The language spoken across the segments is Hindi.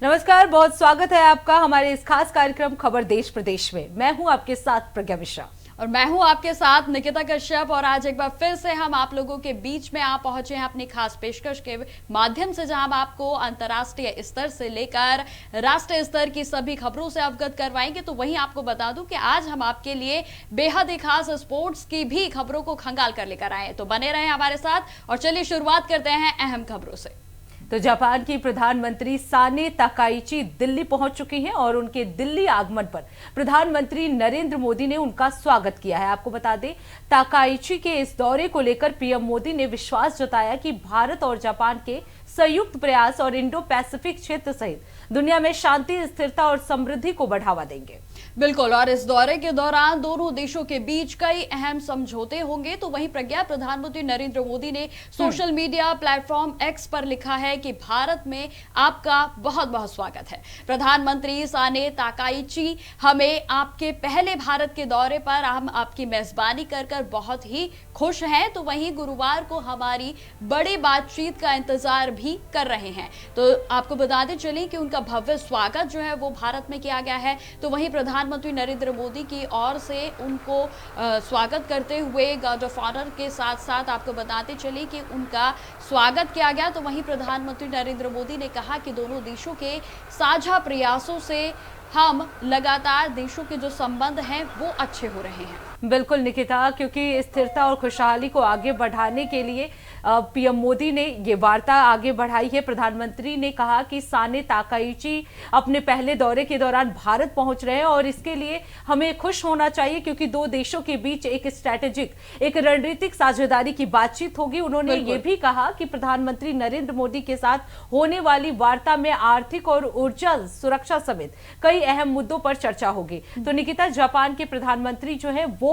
नमस्कार, बहुत स्वागत है आपका हमारे इस खास कार्यक्रम खबर देश प्रदेश में। मैं हूं आपके साथ प्रज्ञा मिश्रा और मैं हूं आपके साथ निकिता कश्यप। और आज एक बार फिर से हम आप लोगों के बीच में आ पहुंचे हैं अपनी खास पेशकश के माध्यम से, जहां हम आपको अंतर्राष्ट्रीय स्तर से लेकर राष्ट्रीय स्तर की सभी खबरों से अवगत करवाएंगे। तो वहीं आपको बता दूं कि आज हम आपके लिए बेहद ही खास स्पोर्ट्स की भी खबरों को खंगाल कर लेकर आए हैं। तो बने रहे हमारे साथ और चलिए शुरुआत करते हैं अहम खबरों से। तो जापान की प्रधानमंत्री साने ताकाइची दिल्ली पहुंच चुकी हैं और उनके दिल्ली आगमन पर प्रधानमंत्री नरेंद्र मोदी ने उनका स्वागत किया है। आपको बता दें, ताकाइची के इस दौरे को लेकर पीएम मोदी ने विश्वास जताया कि भारत और जापान के संयुक्त प्रयास और इंडो पैसिफिक क्षेत्र सहित दुनिया में शांति, स्थिरता और समृद्धि को बढ़ावा देंगे। बिल्कुल, और इस दौरे के दौरान दोनों देशों के बीच कई अहम समझौते होंगे। तो वहीं प्रज्ञा, प्रधानमंत्री नरेंद्र मोदी ने सोशल मीडिया प्लेटफॉर्म एक्स पर लिखा है कि भारत में आपका बहुत बहुत स्वागत है। प्रधानमंत्री साने ताकाइची, हमें आपके पहले भारत के दौरे पर हम आपकी मेजबानी कर बहुत ही खुश हैं। तो वहीं गुरुवार को हमारी बड़ी बातचीत का इंतजार भी कर रहे हैं। तो आपको बताते चलें कि उनका भव्य स्वागत जो है वो भारत में किया गया है। तो वहीं प्रधानमंत्री नरेंद्र मोदी की ओर से उनको स्वागत करते हुए गार्ड ऑफ ऑनर के साथ साथ आपको बताते चले कि उनका स्वागत किया गया। तो वहीं प्रधानमंत्री नरेंद्र मोदी ने कहा कि दोनों देशों के साझा प्रयासों से हम लगातार देशों के जो संबंध हैं वो अच्छे हो रहे हैं। बिल्कुल निकिता, क्योंकि स्थिरता और खुशहाली को आगे बढ़ाने के लिए पीएम मोदी ने ये वार्ता आगे बढ़ाई है। प्रधानमंत्री ने कहा कि साने ताकाइची अपने पहले दौरे के दौरान भारत पहुंच रहे हैं और इसके लिए हमें खुश होना चाहिए, क्योंकि दो देशों के बीच एक स्ट्रैटेजिक, एक रणनीतिक साझेदारी की बातचीत होगी। उन्होंने ये भी कहा कि प्रधानमंत्री नरेंद्र मोदी के साथ होने वाली वार्ता में आर्थिक और ऊर्जा सुरक्षा समेत कई अहम मुद्दों पर चर्चा होगी। तो निकिता, जापान के प्रधानमंत्री जो है वो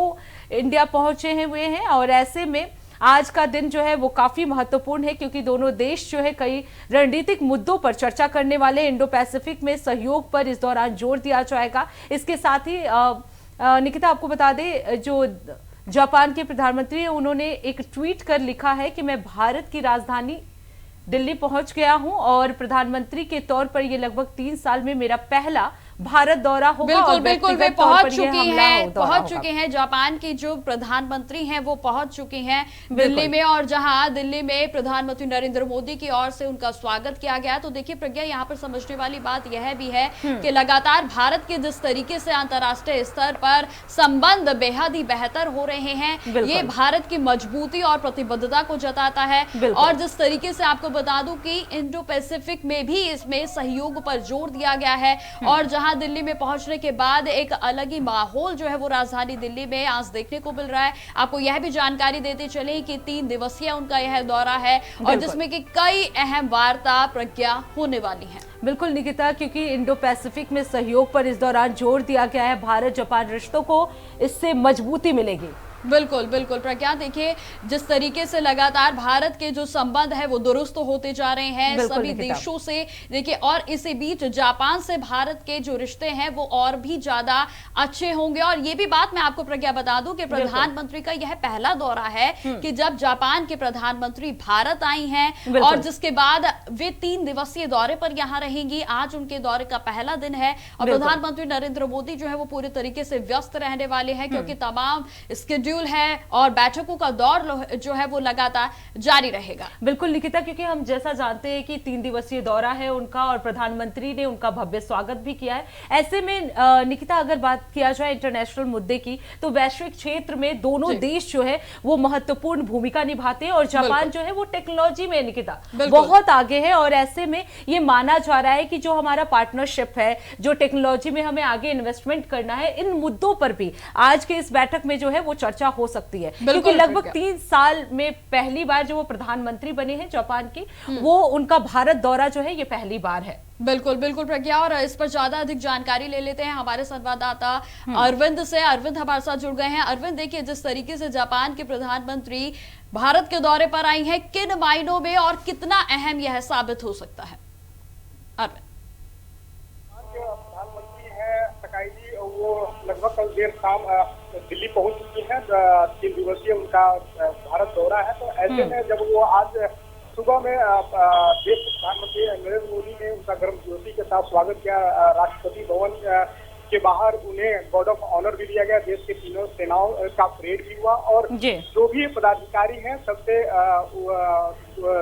इंडिया पहुंचे हुए हैं और ऐसे में आज का दिन जो है वो काफी महत्वपूर्ण है, क्योंकि दोनों देश जो है कई रणनीतिक मुद्दों पर चर्चा करने वाले। इंडो पैसिफिक में सहयोग पर इस दौरान जोर दिया जाएगा। इसके साथ ही निकिता, आपको बता दें, जो जापान के प्रधानमंत्री हैं उन्होंने एक ट्वीट कर लिखा है कि मैं भारत की राजधानी दिल्ली पहुंच गया हूं और प्रधानमंत्री के तौर पर यह लगभग 3 साल में मेरा पहला भारत दौरा होगा। बिल्कुल बिल्कुल, वे पहुंच चुके हैं जापान की जो प्रधानमंत्री हैं वो पहुंच चुके हैं दिल्ली में। और जहां दिल्ली में प्रधानमंत्री नरेंद्र मोदी की ओर से उनका स्वागत किया गया। तो देखिए प्रज्ञा, यहाँ पर समझने वाली बात यह भी है कि लगातार भारत के जिस तरीके से अंतर्राष्ट्रीय स्तर पर संबंध बेहद ही बेहतर हो रहे हैं, ये भारत की मजबूती और प्रतिबद्धता को जताता है। और जिस तरीके से आपको बता दूं कि इंडो पैसिफिक में भी इसमें सहयोग पर जोर दिया गया है। और जहां दिल्ली में पहुंचने के बाद एक अलग ही माहौल जो है वो राजधानी दिल्ली में आज देखने को मिल रहा है। आपको यह भी जानकारी देते चले कि 3 दिवसीय उनका यह दौरा है और जिसमें कि कई अहम वार्ता प्रज्ञा होने वाली है। बिल्कुल निकिता, क्योंकि इंडो पैसिफिक में सहयोग पर इस दौरान जोर दिया गया है। भारत जापान रिश्तों को इससे मजबूती मिलेगी। बिल्कुल बिल्कुल प्रज्ञा, देखिए जिस तरीके से लगातार भारत के जो संबंध है वो दुरुस्त होते जा रहे हैं सभी देशों से। देखिए, और इसी बीच जापान से भारत के जो रिश्ते हैं वो और भी ज्यादा अच्छे होंगे। और ये भी बात मैं आपको प्रज्ञा बता दूं कि प्रधानमंत्री का यह पहला दौरा है कि जब जापान के प्रधानमंत्री भारत आई हैं और जिसके बाद वे 3 दिवसीय दौरे पर यहाँ रहेंगी। आज उनके दौरे का पहला दिन है और प्रधानमंत्री नरेंद्र मोदी जो है वो पूरे तरीके से व्यस्त रहने वाले हैं, क्योंकि तमाम स्केड्यूल है और बैठकों का दौर जो है वो लगातार जारी रहेगा। बिल्कुल निकिता, क्योंकि हम जैसा जानते हैं कि 3 दिवसीय दौरा है उनका और प्रधानमंत्री ने उनका भव्य स्वागत भी किया है। ऐसे में निकिता, अगर बात किया जाए इंटरनेशनल मुद्दे की, तो वैश्विक क्षेत्र में दोनों देश जो है वो महत्वपूर्ण भूमिका निभाते हैं और जापान जो है वो टेक्नोलॉजी में निकिता बहुत आगे है। और ऐसे में ये माना जा रहा है कि जो हमारा पार्टनरशिप है, जो टेक्नोलॉजी में हमें आगे इन्वेस्टमेंट करना है, इन मुद्दों पर भी आज के इस बैठक में जो है वो चर्चा हो सकती है। क्योंकि लगभग 3 साल में पहली बार जो वो प्रधानमंत्री बने हैं जापान की, वो उनका भारत दौरा जो है ये पहली बार है। बिल्कुल बिल्कुल प्रज्ञा, और इस पर ज्यादा अधिक जानकारी ले लेते हैं हमारे संवाददाता अरविंद से। अरविंद हमारे साथ जुड़ गए हैं। अरविंद, देखिए जिस तरीके से जापान के प्रधानमंत्री भारत के दौरे पर आई हैं, किन मायनों में और कितना अहम यह साबित हो सकता है? अरविंद, प्रधानमंत्री है ताकाइची, वो लगभग कल देर शाम दिल्ली पहुंच चुकी है। 3 दिवसीय उनका भारत दौरा है। तो ऐसे में जब वो आज सुबह में देश के प्रधानमंत्री नरेंद्र मोदी ने उनका गर्मजोशी के साथ स्वागत किया। राष्ट्रपति भवन के बाहर उन्हें गार्ड ऑफ ऑनर भी दिया गया। देश के तीनों सेनाओं का परेड भी हुआ और जो भी पदाधिकारी हैं सबसे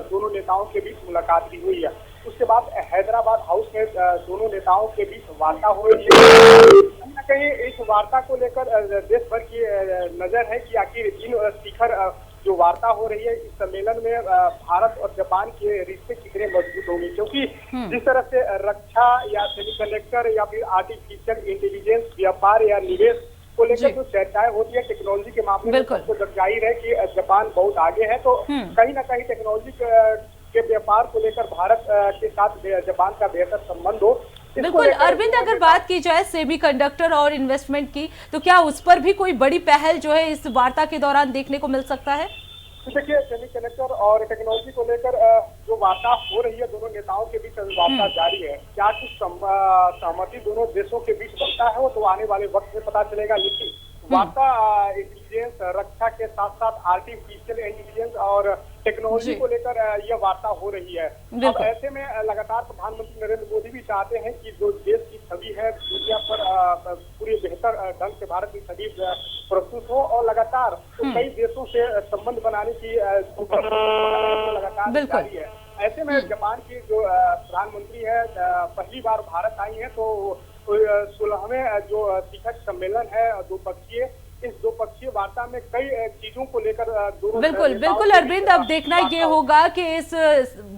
दोनों नेताओं के बीच मुलाकात भी हुई है। उसके बाद हैदराबाद हाउस में दोनों नेताओं के बीच वार्ता हो रही है। कहीं न कहीं इस वार्ता को लेकर देश भर की नजर है कि आखिर इन शिखर जो वार्ता हो रही है इस सम्मेलन में भारत और जापान के रिश्ते कितने मजबूत होंगे, क्योंकि जिस तरह से रक्षा या सेमीकंडक्टर या फिर आर्टिफिशियल इंटेलिजेंस, व्यापार या निवेश को लेकर जो चर्चाएं होती है टेक्नोलॉजी के मामले में, तो जाहिर है कि जापान बहुत आगे है। तो कहीं ना कहीं टेक्नोलॉजी के व्यापार को लेकर भारत के साथ जापान का बेहतर संबंध हो। बिल्कुल अरविंद, अगर बात की जाए सेमीकंडक्टर और इन्वेस्टमेंट की, तो क्या उस पर भी कोई बड़ी पहल जो है इस वार्ता के दौरान देखने को मिल सकता है? देखिए, सेमीकंडक्टर और टेक्नोलॉजी को लेकर जो वार्ता हो रही है दोनों नेताओं के बीच वार्ता जारी है। क्या कुछ सहमति दोनों देशों के बीच बनता है वो तो आने वाले वक्त में पता चलेगा। लेकिन वार्ता इंटेलिजेंस, रक्षा के साथ साथ आर्टिफिशियल इंटेलिजेंस और टेक्नोलॉजी को लेकर यह वार्ता हो रही है। अब ऐसे में लगातार प्रधानमंत्री नरेंद्र मोदी भी चाहते हैं कि जो देश की छवि है दुनिया पर पूरी बेहतर ढंग से भारत की छवि प्रस्तुत हो और लगातार कई देशों से संबंध बनाने की लगातार जारी है। ऐसे में जापान की जो प्रधानमंत्री है पहली बार भारत आई है, तो 16वें जो शिखर सम्मेलन है द्विपक्षीय, इस द्विपक्षीय वार्ता में कई चीजों को लेकर बिल्कुल अरविंद, अब देखना ये होगा कि इस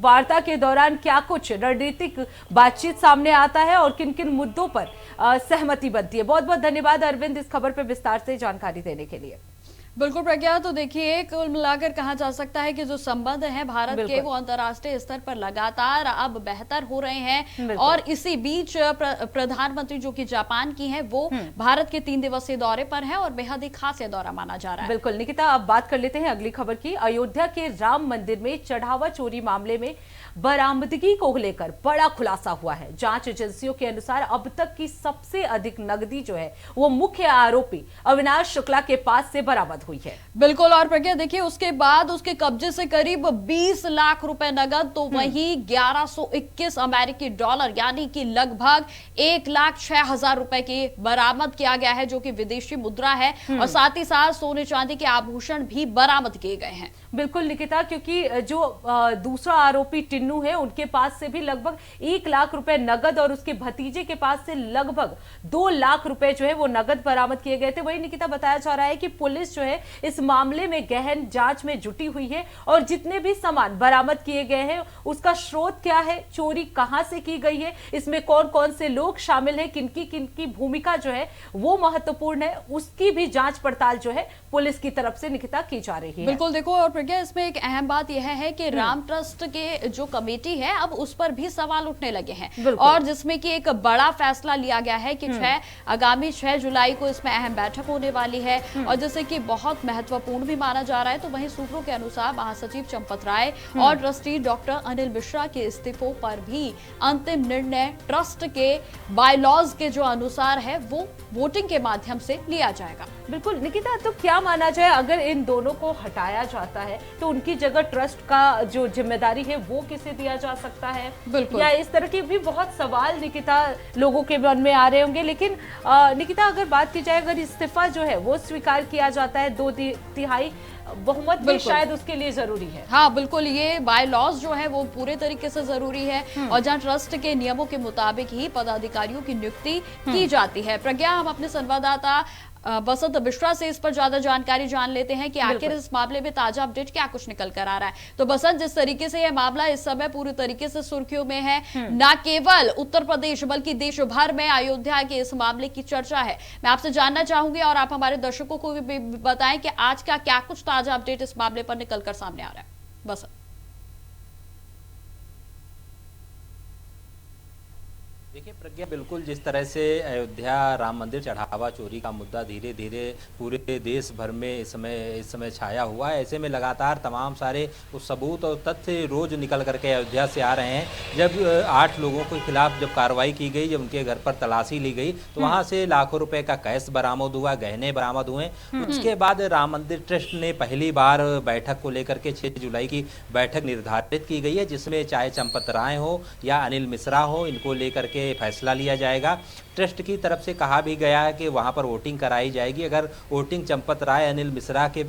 वार्ता के दौरान क्या कुछ रणनीतिक बातचीत सामने आता है और किन किन मुद्दों पर सहमति बनती है। बहुत बहुत धन्यवाद अरविंद इस खबर पर विस्तार से जानकारी देने के लिए। बिल्कुल प्रज्ञा, तो देखिए कुल मिलाकर कहा जा सकता है कि जो संबंध है भारत के वो अंतर्राष्ट्रीय स्तर पर लगातार अब बेहतर हो रहे हैं और इसी बीच प्रधानमंत्री जो कि जापान की हैं वो भारत के 3 दिवसीय दौरे पर हैं और बेहद ही खास दौरा माना जा रहा है। बिल्कुल निकिता, अब बात कर लेते हैं अगली खबर की। अयोध्या के राम मंदिर में चढ़ावा चोरी मामले में बरामदगी को लेकर बड़ा खुलासा हुआ है। जांच एजेंसियों के अनुसार अब तक की सबसे अधिक नकदी जो है वो मुख्य आरोपी अविनाश शुक्ला के पास से बरामद हुई है। बिल्कुल, और प्रज्ञा देखिए उसके बाद उसके कब्जे से करीब 20 लाख रुपए नगद, तो वहीं 1121 अमेरिकी डॉलर यानी कि लगभग 1,06,000 रुपए की बरामद किया गया है, जो कि विदेशी मुद्रा है। और साथ ही साथ सोने चांदी के आभूषण भी बरामद किए गए हैं। बिल्कुल निकिता, क्योंकि जो दूसरा आरोपी टिन्नू है उनके पास से भी लगभग 1 लाख रुपए नगद और उसके भतीजे के पास से लगभग 2 लाख रुपए जो है वो नगद बरामद किए गए थे। वही निकिता बताया जा रहा है कि पुलिस जो है इस मामले में गहन जांच में जुटी हुई है और जितने भी सामान बरामद किए गए हैं उसका स्रोत क्या है, चोरी कहां से की गई है, इसमें कौन कौन से लोग शामिल हैं, किनकी भूमिका जो है वो महत्वपूर्ण है, उसकी भी जांच पड़ताल जो है पुलिस की तरफ से निकिता की जा रही है। बिल्कुल देखो, और प्रज्ञा इसमें एक अहम बात यह है कि राम ट्रस्ट के जो कमेटी है अब उस पर भी सवाल उठने लगे हैं और जिसमें कि एक बड़ा फैसला लिया गया है कि आगामी 6 जुलाई को इसमें अहम बैठक होने वाली है और जैसे कि बहुत महत्वपूर्ण भी माना जा रहा है। तो वहीं सूत्रों के अनुसार महासचिव चंपत राय और ट्रस्टी डॉक्टर अनिल मिश्रा के इस्तीफों पर भी अंतिम निर्णय ट्रस्ट के बायलॉज के जो अनुसार है वो वोटिंग के माध्यम से लिया जाएगा। बिल्कुल निकिता, तो क्या माना जाए अगर इन दोनों को हटाया जाता है तो उनकी जगह ट्रस्ट का जो जिम्मेदारी है वो किसे दिया जा सकता है? बिल्कुल, या इस तरह के भी बहुत सवाल निकिता लोगों के मन में आ रहे होंगे। लेकिन निकिता अगर बात की जाए, अगर इस्तीफा जो है वो स्वीकार किया जाता है 2/3 बहुमत भी शायद उसके लिए जरूरी है। हाँ बिल्कुल, ये बाय लॉज जो है वो पूरे तरीके से जरूरी है और जहाँ ट्रस्ट के नियमों के मुताबिक ही पदाधिकारियों की नियुक्ति की जाती है। प्रज्ञा, हम अपने संवाददाता बसंत मिश्रा से इस पर ज्यादा जानकारी जान लेते हैं कि आखिर इस मामले में ताजा अपडेट क्या कुछ निकल कर आ रहा है। तो बसंत, जिस तरीके से यह मामला इस समय पूरी तरीके से सुर्खियों में है, न केवल उत्तर प्रदेश बल्कि देश भर में अयोध्या के इस मामले की चर्चा है। मैं आपसे जानना चाहूंगी और आप हमारे दर्शकों को भी बताएं कि आज का क्या कुछ ताजा अपडेट इस मामले पर निकल कर सामने आ रहा है। बसंत। देखिए प्रज्ञा, बिल्कुल जिस तरह से अयोध्या राम मंदिर चढ़ावा चोरी का मुद्दा धीरे धीरे पूरे देश भर में इस समय छाया हुआ है, ऐसे में लगातार तमाम सारे उस सबूत और तथ्य रोज निकल करके अयोध्या से आ रहे हैं। जब 8 लोगों के खिलाफ जब कार्रवाई की गई, जब उनके घर पर तलाशी ली गई, तो वहां से लाखों रुपए का कैश बरामद हुआ, गहने बरामद हुए। उसके बाद राम मंदिर ट्रस्ट ने पहली बार बैठक को लेकर के 6 जुलाई की बैठक निर्धारित की गई है, जिसमें चाहे चंपत राय हो या अनिल मिश्रा हो, इनको लेकर के फैसला लिया जाएगा। ट्रस्ट की तरफ से कहा भी गया है कि वहां पर वोटिंग कराई जाएगी। अगर वोटिंग चंपत राय अनिल मिश्रा के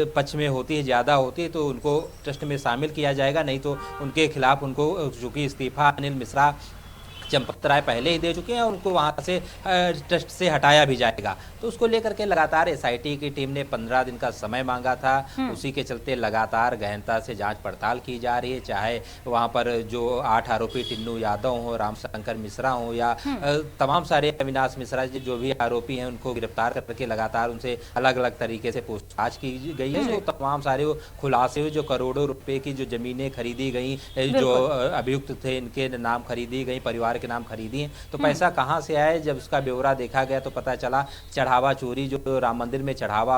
पक्ष में होती है, ज़्यादा होती है, तो उनको ट्रस्ट में शामिल किया जाएगा, नहीं तो उनके खिलाफ उनको चूंकि इस्तीफा अनिल मिश्रा चंपत राय पहले ही दे चुके हैं, उनको वहां से ट्रस्ट से हटाया भी जाएगा। तो उसको लेकर के लगातार एसआईटी की टीम ने 15 दिन का समय मांगा था। उसी के चलते लगातार गहनता से जांच पड़ताल की जा रही है, चाहे वहां पर जो 8 आरोपी टिन्नू यादव हो, रामशंकर मिश्रा हो, या तमाम सारे अविनाश मिश्रा जी जो भी आरोपी हैं, उनको गिरफ्तार करके लगातार उनसे अलग अलग तरीके से पूछताछ की गई है। जो तमाम सारे वो खुलासे हुए, जो करोड़ों रुपए की जो जमीनें खरीदी गई, जो अभियुक्त थे इनके नाम खरीदी गई, परिवार के नाम खरीदी हैं, तो पैसा कहां से आया? जब उसका ब्यौरा देखा गया तो पता चला चढ़ावा चोरी, जो राम मंदिर में चढ़ावा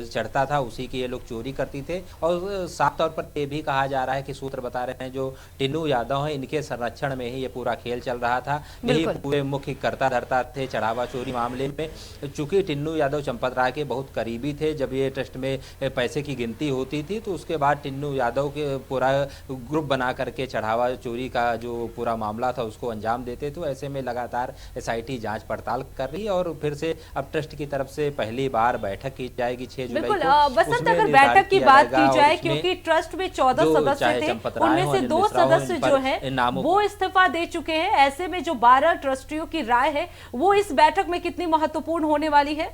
चढ़ता था, उसी की ये लोग चोरी करती थे। और साफ तौर पर ये भी कहा जा रहा है कि सूत्र बता रहे हैं जो टिन्नू यादव हैं, इनके संरक्षण में ही ये पूरा खेल चल रहा था। यही पूरे मुख्य करता धरता थे चढ़ावा चोरी मामले में। चूंकि टिन्नू यादव चंपत राय के बहुत करीबी थे, जब ये ट्रस्ट में पैसे की गिनती होती थी, तो उसके बाद टिन्नू यादव के पूरा ग्रुप बना करके चढ़ावा चोरी का जो पूरा मामला था उसको अंजाम देते। तो ऐसे में लगातार एसआईटी जांच पड़ताल कर रही है और फिर से अब ट्रस्ट की तरफ से पहली बार बैठक की जाएगी 6 जुलाई को। बसंत, अगर बैठक की बात की जाए, क्योंकि ट्रस्ट में 14 सदस्य थे, उनमें से 2 सदस्य जो है वो इस्तीफा दे चुके हैं। ऐसे में जो 12 ट्रस्टियों की राय है वो इस बैठक में कितनी महत्वपूर्ण होने वाली है?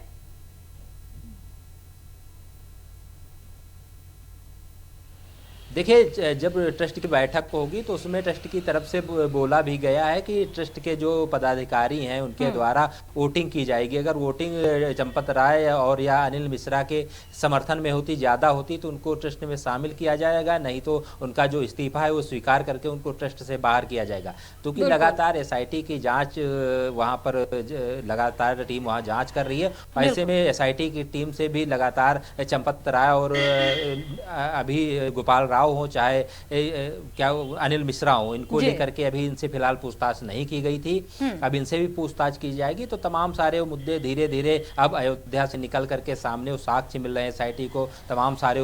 देखिए, जब ट्रस्ट की बैठक होगी तो उसमें ट्रस्ट की तरफ से बोला भी गया है कि ट्रस्ट के जो पदाधिकारी हैं उनके द्वारा वोटिंग की जाएगी। अगर वोटिंग चंपत राय और या अनिल मिश्रा के समर्थन में होती, ज़्यादा होती, तो उनको ट्रस्ट में शामिल किया जाएगा, नहीं तो उनका जो इस्तीफा है वो स्वीकार करके उनको ट्रस्ट से बाहर किया जाएगा। क्योंकि लगातार एसआईटी की जाँच वहाँ पर लगातार टीम वहाँ जाँच कर रही है। ऐसे में एसआईटी की टीम से भी लगातार चंपत राय और अभी गोपाल राव हो, चाहे क्या अनिल मिश्रा हो, इनको लेकर के अभी इनसे फिलहाल पूछताछ नहीं की गई थी। अब इनसे भी पूछताछ की जाएगी। तो तमाम सारे मुद्दे धीरे धीरे अब अयोध्या से निकल करके सामने साक्ष्य मिल रहे हैं एसआईटी को, तमाम सारे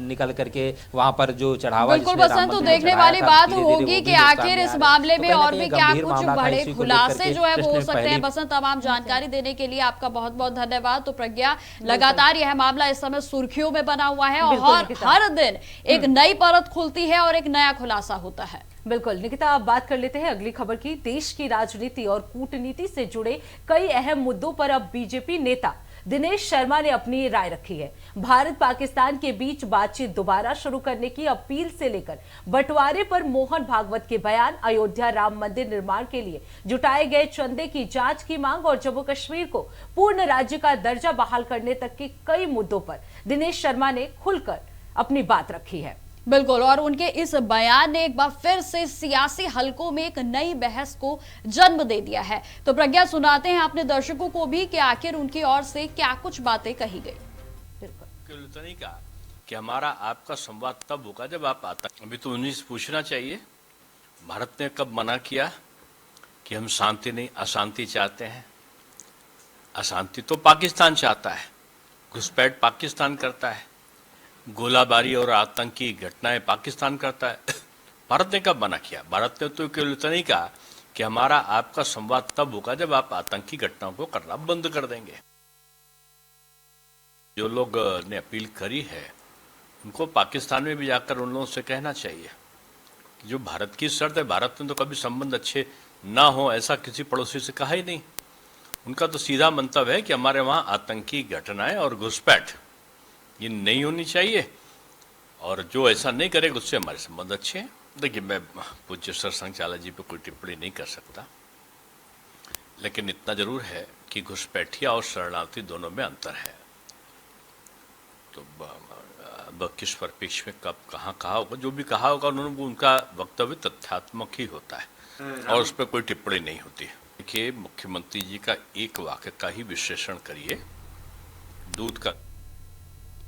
निकल करके वहां पर जो चढ़ावा, बिल्कुल बसंत, तो देखने वाली बात होगी कि आखिर इस मामले में और भी क्या कुछ बड़े खुलासे जो है वो हो सकते हैं। बसंत, तमाम जानकारी देने के लिए आपका बहुत बहुत धन्यवाद। तो प्रज्ञा, लगातार यह मामला इस समय सुर्खियों में बना हुआ है और हर दिन एक नई परत खुलती है और एक नया खुलासा होता है। बिल्कुल निकिता, आप बात कर लेते हैं अगली खबर की। देश की राजनीति और कूटनीति से जुड़े कई अहम मुद्दों पर अब बीजेपी नेता दिनेश शर्मा ने अपनी राय रखी है। भारत पाकिस्तान के बीच बातचीत दोबारा शुरू करने की अपील से लेकर बंटवारे पर मोहन भागवत के बयान, अयोध्या राम मंदिर निर्माण के लिए जुटाए गए चंदे की जांच की मांग और जम्मू कश्मीर को पूर्ण राज्य का दर्जा बहाल करने तक के कई मुद्दों पर दिनेश शर्मा ने खुलकर अपनी बात रखी है। बिल्कुल, और उनके इस बयान ने एक बार फिर से सियासी हलकों में एक नई बहस को जन्म दे दिया है। तो प्रज्ञा, सुनाते हैं अपने दर्शकों को भी कि आखिर उनकी ओर से क्या कुछ बातें कही गई। का कि हमारा आपका संवाद तब होगा जब आप आता। अभी तो उन्हीं से पूछना चाहिए, भारत ने कब मना किया कि हम शांति नहीं अशांति चाहते हैं? अशांति तो पाकिस्तान चाहता है, घुसपैठ पाकिस्तान करता है, गोलाबारी और आतंकी घटनाएं पाकिस्तान करता है। भारत ने कब मना किया? भारत ने तो केवल इतना ही कहा कि हमारा आपका संवाद तब होगा जब आप आतंकी घटनाओं को करना बंद कर देंगे। जो लोग ने अपील करी है उनको पाकिस्तान में भी जाकर उन लोगों से कहना चाहिए कि जो भारत की शर्त है, भारत ने तो कभी संबंध अच्छे ना हो ऐसा किसी पड़ोसी से कहा ही नहीं। उनका तो सीधा मंतव्य है कि हमारे वहाँ आतंकी घटनाएं और घुसपैठ ये नहीं होनी चाहिए, और जो ऐसा नहीं करेगा उससे हमारे संबंध अच्छे हैं। देखिए, मैं पूज्य सर संचालक जी पे कोई टिप्पणी नहीं कर सकता, लेकिन इतना जरूर है कि घुसपैठिया और शरणार्थी दोनों में अंतर है। तो अब किस परिप्रेक्ष्य में कब कहाँ कहा होगा, जो भी कहा होगा उन्होंने, उनका वक्तव्य तथ्यात्मक ही होता है। और उस पर कोई टिप्पणी नहीं होती। देखिए, मुख्यमंत्री जी का एक वाक्य का ही विश्लेषण करिए। दूध का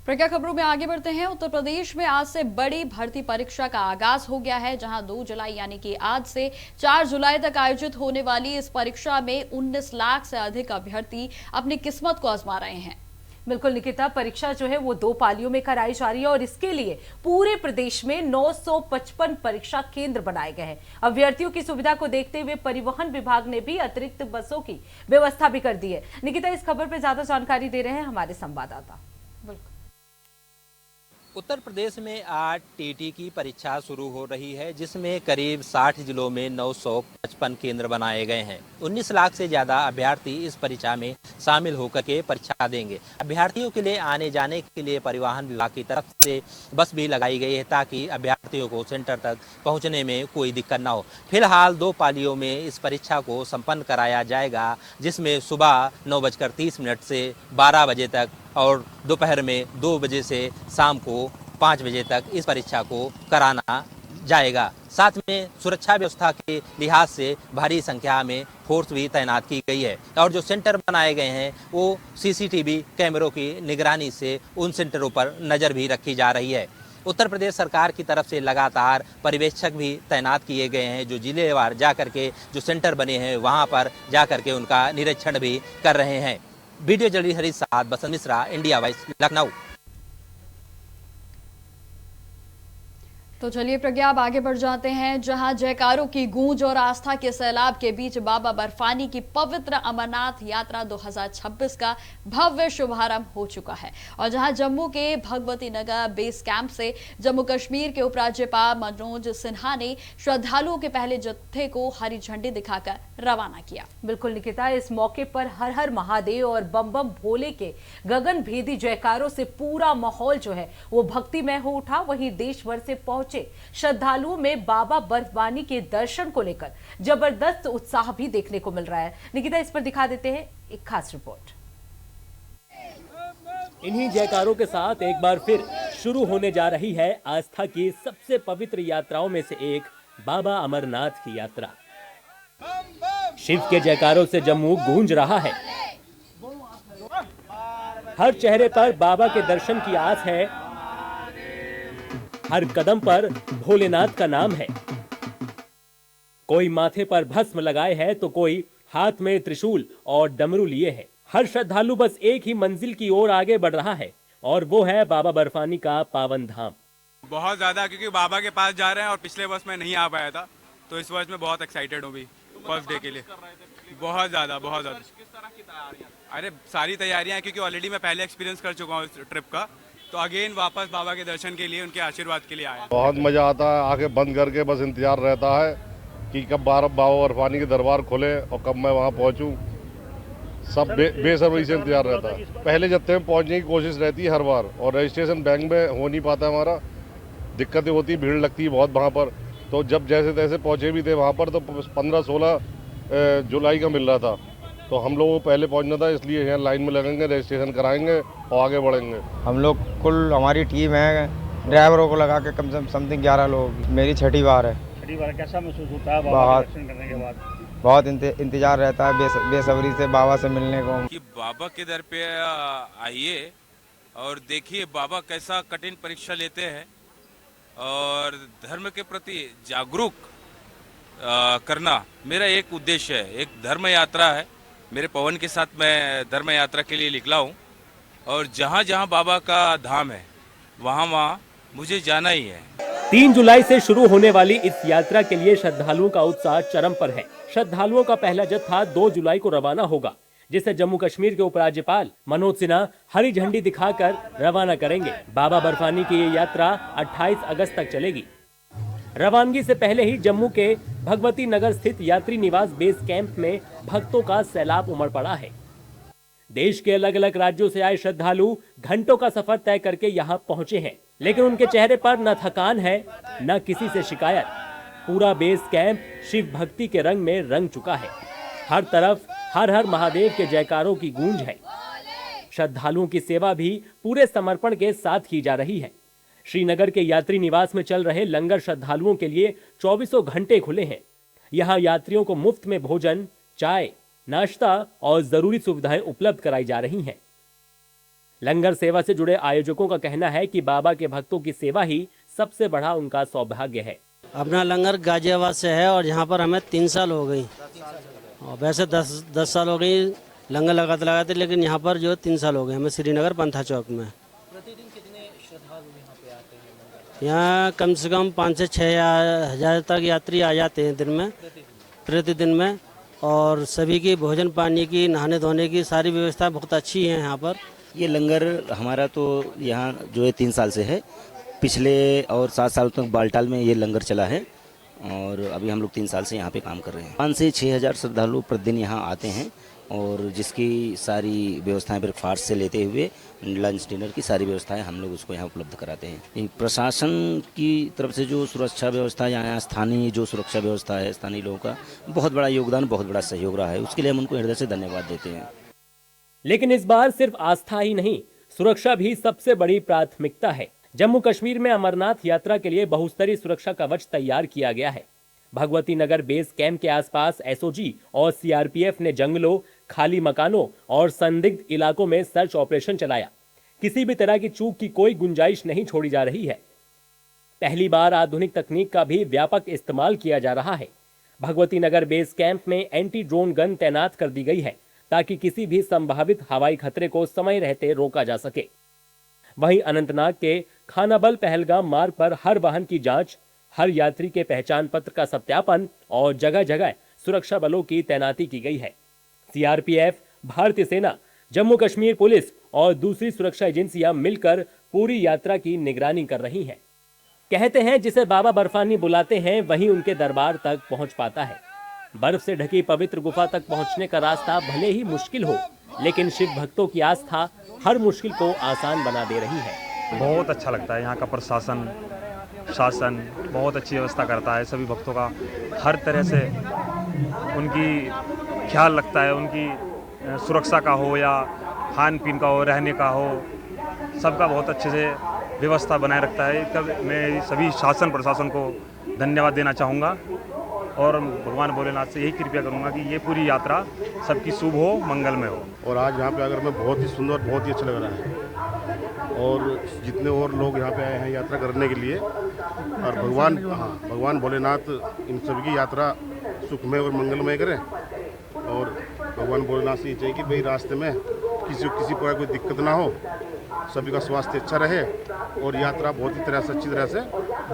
प्रज्ञा खबरों में आगे बढ़ते हैं। उत्तर प्रदेश में आज से बड़ी भर्ती परीक्षा का आगाज हो गया है, जहां 2 जुलाई यानी कि आज से 4 जुलाई तक आयोजित होने वाली इस परीक्षा में 19 लाख से अधिक अभ्यर्थी अपनी किस्मत को आजमा रहे हैं। बिल्कुल निकिता, परीक्षा जो है वो 2 पालियों में कराई जा रही है और इसके लिए पूरे प्रदेश में 955 परीक्षा केंद्र बनाए गए हैं। अभ्यर्थियों की सुविधा को देखते हुए परिवहन विभाग ने भी अतिरिक्त बसों की व्यवस्था भी कर दी है। निकिता, इस खबर पर ज्यादा जानकारी दे रहे हैं हमारे संवाददाता। उत्तर प्रदेश में आज टीटी की परीक्षा शुरू हो रही है, जिसमें करीब 60 जिलों में 955 केंद्र बनाए गए हैं। 19 लाख से ज्यादा अभ्यर्थी इस परीक्षा में शामिल होकर के परीक्षा देंगे। अभ्यर्थियों के लिए आने जाने के लिए परिवहन विभाग की तरफ से बस भी लगाई गई है, ताकि अभ्यर्थियों को सेंटर तक पहुंचने में कोई दिक्कत न हो। फिलहाल 2 पालियों में इस परीक्षा को संपन्न कराया जाएगा, जिसमें सुबह 9:30 से 12 बजे तक और दोपहर में 2 बजे से शाम को 5 बजे तक इस परीक्षा को कराना जाएगा। साथ में सुरक्षा व्यवस्था के लिहाज से भारी संख्या में फोर्स भी तैनात की गई है और जो सेंटर बनाए गए हैं वो सीसीटीवी कैमरों की निगरानी से उन सेंटरों पर नज़र भी रखी जा रही है। उत्तर प्रदेश सरकार की तरफ से लगातार पर्यवेक्षक भी तैनात किए गए हैं, जो जिलेवार जा करके जो सेंटर बने हैं वहाँ पर जा करके उनका निरीक्षण भी कर रहे हैं। वीडियो जर्नलिस्ट हरीश साहब, बसंत मिश्रा, इंडिया वॉइस, लखनऊ। तो चलिए प्रज्ञा, अब आगे बढ़ जाते हैं, जहां जयकारों की गूंज और आस्था के सैलाब के बीच बाबा बर्फानी की पवित्र अमरनाथ यात्रा 2026 का भव्य शुभारंभ हो चुका है। और जहां जम्मू के भगवती नगर बेस कैंप से जम्मू कश्मीर के उपराज्यपाल मनोज सिन्हा ने श्रद्धालुओं के पहले जत्थे को हरी झंडी दिखाकर रवाना किया। बिल्कुल निकिता, इस मौके पर हर हर महादेव और बम बम भोले के गगन भेदी जयकारों से पूरा माहौल जो है वो भक्तिमय हो उठा। वहीं देश भर से पहुंचे श्रद्धालुओं में बाबा बर्फानी के दर्शन को लेकर जबरदस्त उत्साह भी देखने को मिल रहा है। निकिता, इस पर दिखा देते हैं एक खास रिपोर्ट। इन्हीं जयकारों के साथ एक बार फिर शुरू होने जा रही है आस्था की सबसे पवित्र यात्राओं में से एक बाबा अमरनाथ की यात्रा। शिव के जयकारों से जम्मू गूंज रहा है। हर चेहरे पर बाबा के दर्शन की आस है, हर कदम पर भोलेनाथ का नाम है। कोई माथे पर भस्म लगाए है तो कोई हाथ में त्रिशूल और डमरू लिए है। हर श्रद्धालु बस एक ही मंजिल की ओर आगे बढ़ रहा है और वो है बाबा बर्फानी का पावन धाम। बहुत ज्यादा, क्योंकि बाबा के पास जा रहे हैं और पिछले वर्ष में नहीं आ पाया था, तो इस वर्ष में बहुत एक्साइटेड हूँ भी फर्स्ट डे के लिए। बहुत ज्यादा, बहुत ज्यादा। अरे सारी तैयारियां हैं, क्योंकि ऑलरेडी मैं पहले एक्सपीरियंस कर चुका हूँ इस ट्रिप का, तो अगेन वापस बाबा के दर्शन के लिए, उनके आशीर्वाद के लिए आया। बहुत मजा आता है, आंखें बंद करके बस इंतजार रहता है कि कब बाबा बर्फानी के दरबार खुले और कब मैं वहाँ पहुँचूँ। सब बेसब्री से इंतजार रहता है। पहले जत्थे में पहुँचने की कोशिश रहती है हर बार, और रजिस्ट्रेशन बैंक में हो नहीं पाता हमारा, दिक्कतें होती, भीड़ लगती है बहुत वहाँ पर। तो जब जैसे तैसे पहुँचे भी थे वहाँ पर, तो 15-16 जुलाई का मिल रहा था, तो हम लोगों को पहले पहुंचना था, इसलिए यहाँ लाइन में लगेंगे, रजिस्ट्रेशन कराएंगे और आगे बढ़ेंगे। हम लोग कुल हमारी टीम है, ड्राइवरों को लगा के कम से कम समथिंग 11 लोग। मेरी छठी बार है। छठी बार कैसा महसूस होता है बाबा के दर्शन करने के बाद? बहुत इंतजार रहता है बेसब्री से बाबा से मिलने को। कि बाबा के दर पे आइए और देखिए बाबा कैसा कठिन परीक्षा लेते हैं और धर्म के प्रति जागरूक करना मेरा एक उद्देश्य है। एक धर्म यात्रा है, मेरे पवन के साथ मैं धर्म यात्रा के लिए निकला हूँ और जहाँ जहाँ बाबा का धाम है वहाँ मुझे जाना ही है। 3 जुलाई से शुरू होने वाली इस यात्रा के लिए श्रद्धालुओं का उत्साह चरम पर है। श्रद्धालुओं का पहला जत्था 2 जुलाई को रवाना होगा, जिसे जम्मू कश्मीर के उपराज्यपाल मनोज सिन्हा हरी झंडी दिखाकर रवाना करेंगे। बाबा बर्फानी की ये यात्रा 28 अगस्त तक चलेगी। रवानगी से पहले ही जम्मू के भगवती नगर स्थित यात्री निवास बेस कैंप में भक्तों का सैलाब उमड़ पड़ा है। देश के अलग अलग राज्यों से आए श्रद्धालु घंटों का सफर तय करके यहाँ पहुंचे हैं, लेकिन उनके चेहरे पर न थकान है न किसी से शिकायत। पूरा बेस कैंप शिव भक्ति के रंग में रंग चुका है। हर तरफ हर हर महादेव के जयकारों की गूंज है। श्रद्धालुओं की सेवा भी पूरे समर्पण के साथ की जा रही है। श्रीनगर के यात्री निवास में चल रहे लंगर श्रद्धालुओं के लिए 24 घंटे खुले हैं। यहाँ यात्रियों को मुफ्त में भोजन, चाय, नाश्ता और जरूरी सुविधाएं उपलब्ध कराई जा रही हैं। लंगर सेवा से जुड़े आयोजकों का कहना है कि बाबा के भक्तों की सेवा ही सबसे बड़ा उनका सौभाग्य है। अपना लंगर गाजियाबाद से है और यहाँ पर हमें 3 साल हो गई और वैसे 10 साल हो गई लंगर लगाते, लेकिन यहाँ पर जो 3 साल हो गए हमें श्रीनगर पंथा चौक में। प्रतिदिन कितने श्रद्धालु यहाँ पे आते हैं? यहाँ कम से कम 5 से 6 हज़ार तक यात्री आ जाते हैं दिन में, प्रतिदिन में। और सभी की भोजन पानी की, नहाने धोने की सारी व्यवस्था बहुत अच्छी है यहाँ पर। ये लंगर हमारा तो यहाँ जो है 3 साल से है। पिछले और 7 साल तक बालटाल में ये लंगर चला है और अभी हम लोग 3 साल से यहाँ पे काम कर रहे हैं। 5 से 6 हज़ार श्रद्धालु प्रतिदिन यहाँ आते हैं और जिसकी सारी व्यवस्थाएं ब्रेकफास्ट से लेते हुए लंच डिनर की सारी व्यवस्थाएं हम लोग उसको यहाँ उपलब्ध कराते हैं। प्रशासन की तरफ से जो सुरक्षा व्यवस्था यहाँ स्थानीय जो सुरक्षा व्यवस्था है, स्थानीय लोगों का बहुत बड़ा योगदान, बहुत बड़ा सहयोग रहा है। उसके लिए हम उनको हृदय से धन्यवाद देते हैं। लेकिन इस बार सिर्फ आस्था ही नहीं, सुरक्षा भी सबसे बड़ी प्राथमिकता है। जम्मू कश्मीर में अमरनाथ यात्रा के लिए बहुस्तरीय सुरक्षा कवच तैयार किया गया है। भगवती नगर बेस कैंप के आसपास एसओजी और सीआरपीएफ ने जंगलों, खाली मकानों और संदिग्ध इलाकों में सर्च ऑपरेशन चलाया। किसी भी तरह की चूक की कोई गुंजाइश नहीं छोड़ी जा रही है। पहली बार आधुनिक तकनीक का भी व्यापक इस्तेमाल किया जा रहा है। भगवती नगर बेस कैंप में एंटी ड्रोन गन तैनात कर दी गई है ताकि किसी भी संभावित हवाई खतरे को समय रहते रोका जा सके। वहीं अनंतनाग के खानाबल पहलगाम मार्ग पर हर वाहन की जांच, हर यात्री के पहचान पत्र का सत्यापन और जगह जगह सुरक्षा बलों की तैनाती की गई है। सीआरपीएफ, भारतीय सेना, जम्मू कश्मीर पुलिस और दूसरी सुरक्षा एजेंसियां मिलकर पूरी यात्रा की निगरानी कर रही हैं। कहते हैं जिसे बाबा बर्फानी बुलाते हैं वहीं उनके दरबार तक पहुंच पाता है। बर्फ से ढकी पवित्र गुफा तक पहुंचने का रास्ता भले ही मुश्किल हो, लेकिन शिव भक्तों की आस्था हर मुश्किल को आसान बना दे रही है। बहुत अच्छा लगता है। यहाँ का प्रशासन, शासन बहुत अच्छी व्यवस्था करता है। सभी भक्तों का हर तरह से उनकी ख्याल रखता है। उनकी सुरक्षा का हो या खान पीन का हो, रहने का हो, सबका बहुत अच्छे से व्यवस्था बनाए रखता है। तब मैं सभी शासन प्रशासन को धन्यवाद देना चाहूँगा और भगवान भोलेनाथ से यही कृपया करूँगा कि ये पूरी यात्रा सबकी शुभ हो, मंगलमय हो। और आज यहाँ पे आकर मैं बहुत ही सुंदर, बहुत ही अच्छा लग रहा है। और जितने और लोग यहाँ पे आए हैं यात्रा करने के लिए, और भगवान भोलेनाथ इन सभी की यात्रा सुखमय और मंगलमय करें। और भगवान भोलेनाथ से ये चाहिए कि भाई रास्ते में किसी प्रकार कोई दिक्कत ना हो, सभी का स्वास्थ्य अच्छा रहे और यात्रा बहुत ही तरह से अच्छी तरह से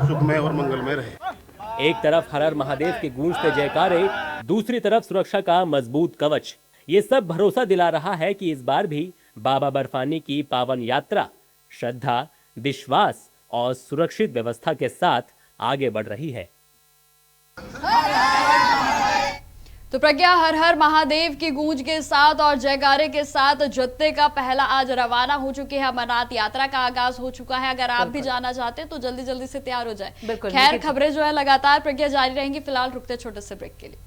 सुखमय और मंगलमय रहे। एक तरफ हर हर महादेव के गूंजते जयकारे, दूसरी तरफ सुरक्षा का मजबूत कवच। ये सब भरोसा दिला रहा है कि इस बार भी बाबा बर्फानी की पावन यात्रा श्रद्धा, विश्वास और सुरक्षित व्यवस्था के साथ आगे बढ़ रही है। तो प्रज्ञा, हर हर महादेव की गूंज के साथ और जयकारे के साथ जत्थे का पहला आज रवाना हो चुके हैं। अमरनाथ यात्रा का आगाज हो चुका है। अगर आप भी जाना चाहते हैं तो जल्दी जल्दी से तैयार हो जाए। खैर, खबरें जो है लगातार प्रज्ञा जारी रहेंगी। फिलहाल रुकते छोटे से ब्रेक के लिए।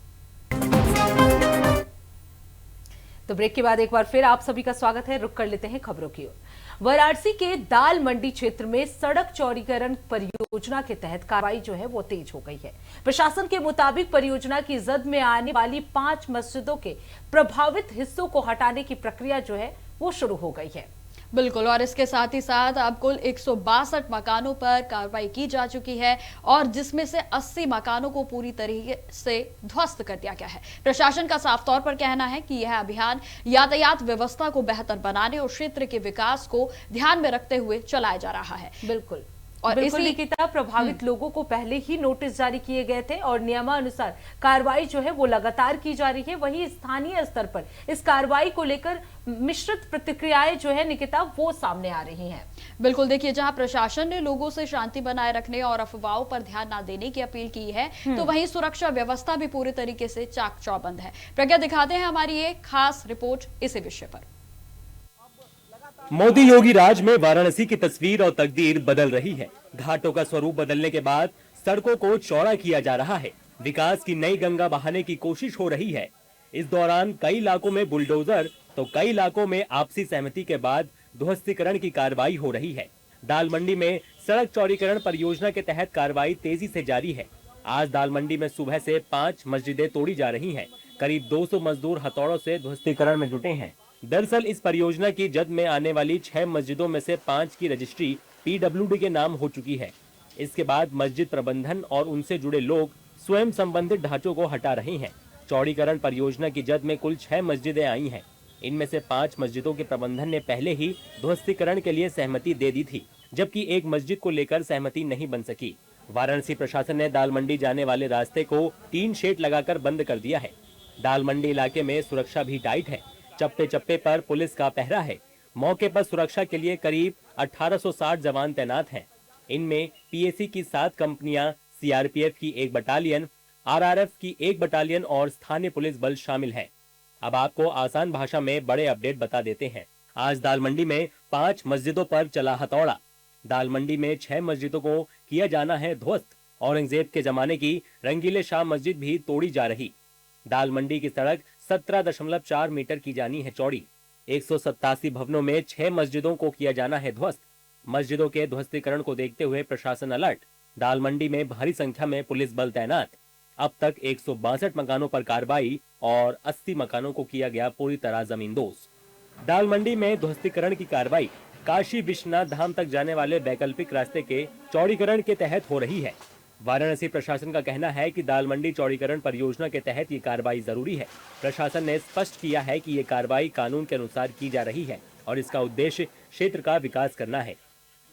तो ब्रेक के बाद एक बार फिर आप सभी का स्वागत है। रुक कर लेते हैं खबरों की ओर। वाराणसी के दाल मंडी क्षेत्र में सड़क चौड़ीकरण परियोजना के तहत कार्रवाई जो है वो तेज हो गई है। प्रशासन के मुताबिक परियोजना की जद में आने वाली 5 मस्जिदों के प्रभावित हिस्सों को हटाने की प्रक्रिया जो है वो शुरू हो गई है। बिल्कुल, और इसके साथ ही साथ अब कुल 162 मकानों पर कार्रवाई की जा चुकी है और जिसमें से 80 मकानों को पूरी तरीके से ध्वस्त कर दिया गया है। प्रशासन का साफ तौर पर कहना है कि यह अभियान यातायात व्यवस्था को बेहतर बनाने और क्षेत्र के विकास को ध्यान में रखते हुए चलाया जा रहा है। बिल्कुल, और बिल्कुल निकिता, प्रभावित लोगों को पहले ही नोटिस जारी किए गए थे और नियमानुसार कार्रवाई जो है वो लगातार की जा रही है। वहीं स्थानीय स्तर पर इस कार्रवाई को लेकर मिश्रित प्रतिक्रियाएं जो है निकिता वो सामने आ रही हैं। बिल्कुल, देखिए, जहां प्रशासन ने लोगों से शांति बनाए रखने और अफवाहों पर ध्यान न देने की अपील की है, तो वहीं सुरक्षा व्यवस्था भी पूरी तरीके से चाक चौबंद है। प्रज्ञा, दिखाते हैं हमारी एक खास रिपोर्ट इसी विषय पर। मोदी योगी राज में वाराणसी की तस्वीर और तकदीर बदल रही है। घाटों का स्वरूप बदलने के बाद सड़कों को चौड़ा किया जा रहा है। विकास की नई गंगा बहाने की कोशिश हो रही है। इस दौरान कई इलाकों में बुलडोजर तो कई इलाकों में आपसी सहमति के बाद ध्वस्तीकरण की कार्रवाई हो रही है। दाल मंडी में सड़क चौड़ीकरण परियोजना के तहत कार्रवाई तेजी से जारी है। आज दाल मंडी में सुबह से 5 मस्जिदें तोड़ी जा रही हैं। करीब 200 मजदूर हथौड़ों से ध्वस्तीकरण में जुटे हैं। दरअसल इस परियोजना की जद में आने वाली 6 मस्जिदों में से 5 की रजिस्ट्री PWD के नाम हो चुकी है। इसके बाद मस्जिद प्रबंधन और उनसे जुड़े लोग स्वयं संबंधित ढांचों को हटा रहे हैं। चौड़ीकरण परियोजना की जद में कुल 6 मस्जिदें आई हैं। इनमें से 5 मस्जिदों के प्रबंधन ने पहले ही ध्वस्तीकरण के लिए सहमति दे दी थी, जबकि एक मस्जिद को लेकर सहमति नहीं बन सकी। वाराणसी प्रशासन ने दाल मंडी जाने वाले रास्ते को टीन शेड लगाकर बंद कर दिया है। दाल मंडी इलाके में सुरक्षा भी टाइट है। चप्पे चप्पे पर पुलिस का पहरा है। मौके पर सुरक्षा के लिए करीब 1860 जवान तैनात हैं। इनमें PAC की 7 कंपनियां, CRPF की 1 बटालियन, RRF की 1 बटालियन और स्थानीय पुलिस बल शामिल है। अब आपको आसान भाषा में बड़े अपडेट बता देते हैं। आज दाल मंडी में 5 मस्जिदों पर चला हथौड़ा। दाल मंडी में 6 मस्जिदों को किया जाना है ध्वस्त। औरंगजेब के जमाने की रंगीले शाह मस्जिद भी तोड़ी जा रही। दाल मंडी की सड़क 17.4 मीटर की जानी है चौड़ी। 187 भवनों में 6 मस्जिदों को किया जाना है ध्वस्त। मस्जिदों के ध्वस्तीकरण को देखते हुए प्रशासन अलर्ट। दाल मंडी में भारी संख्या में पुलिस बल तैनात। अब तक 162 मकानों पर कार्रवाई और 80 मकानों को किया गया पूरी तरह जमींदोज। दाल मंडी में ध्वस्तीकरण की कार्रवाई काशी विश्वनाथ धाम तक जाने वाले वैकल्पिक रास्ते के चौड़ीकरण के तहत हो रही है। वाराणसी प्रशासन का कहना है कि दाल मंडी चौड़ीकरण परियोजना के तहत ये कार्रवाई जरूरी है। प्रशासन ने स्पष्ट किया है कि ये कार्रवाई कानून के अनुसार की जा रही है और इसका उद्देश्य क्षेत्र का विकास करना है।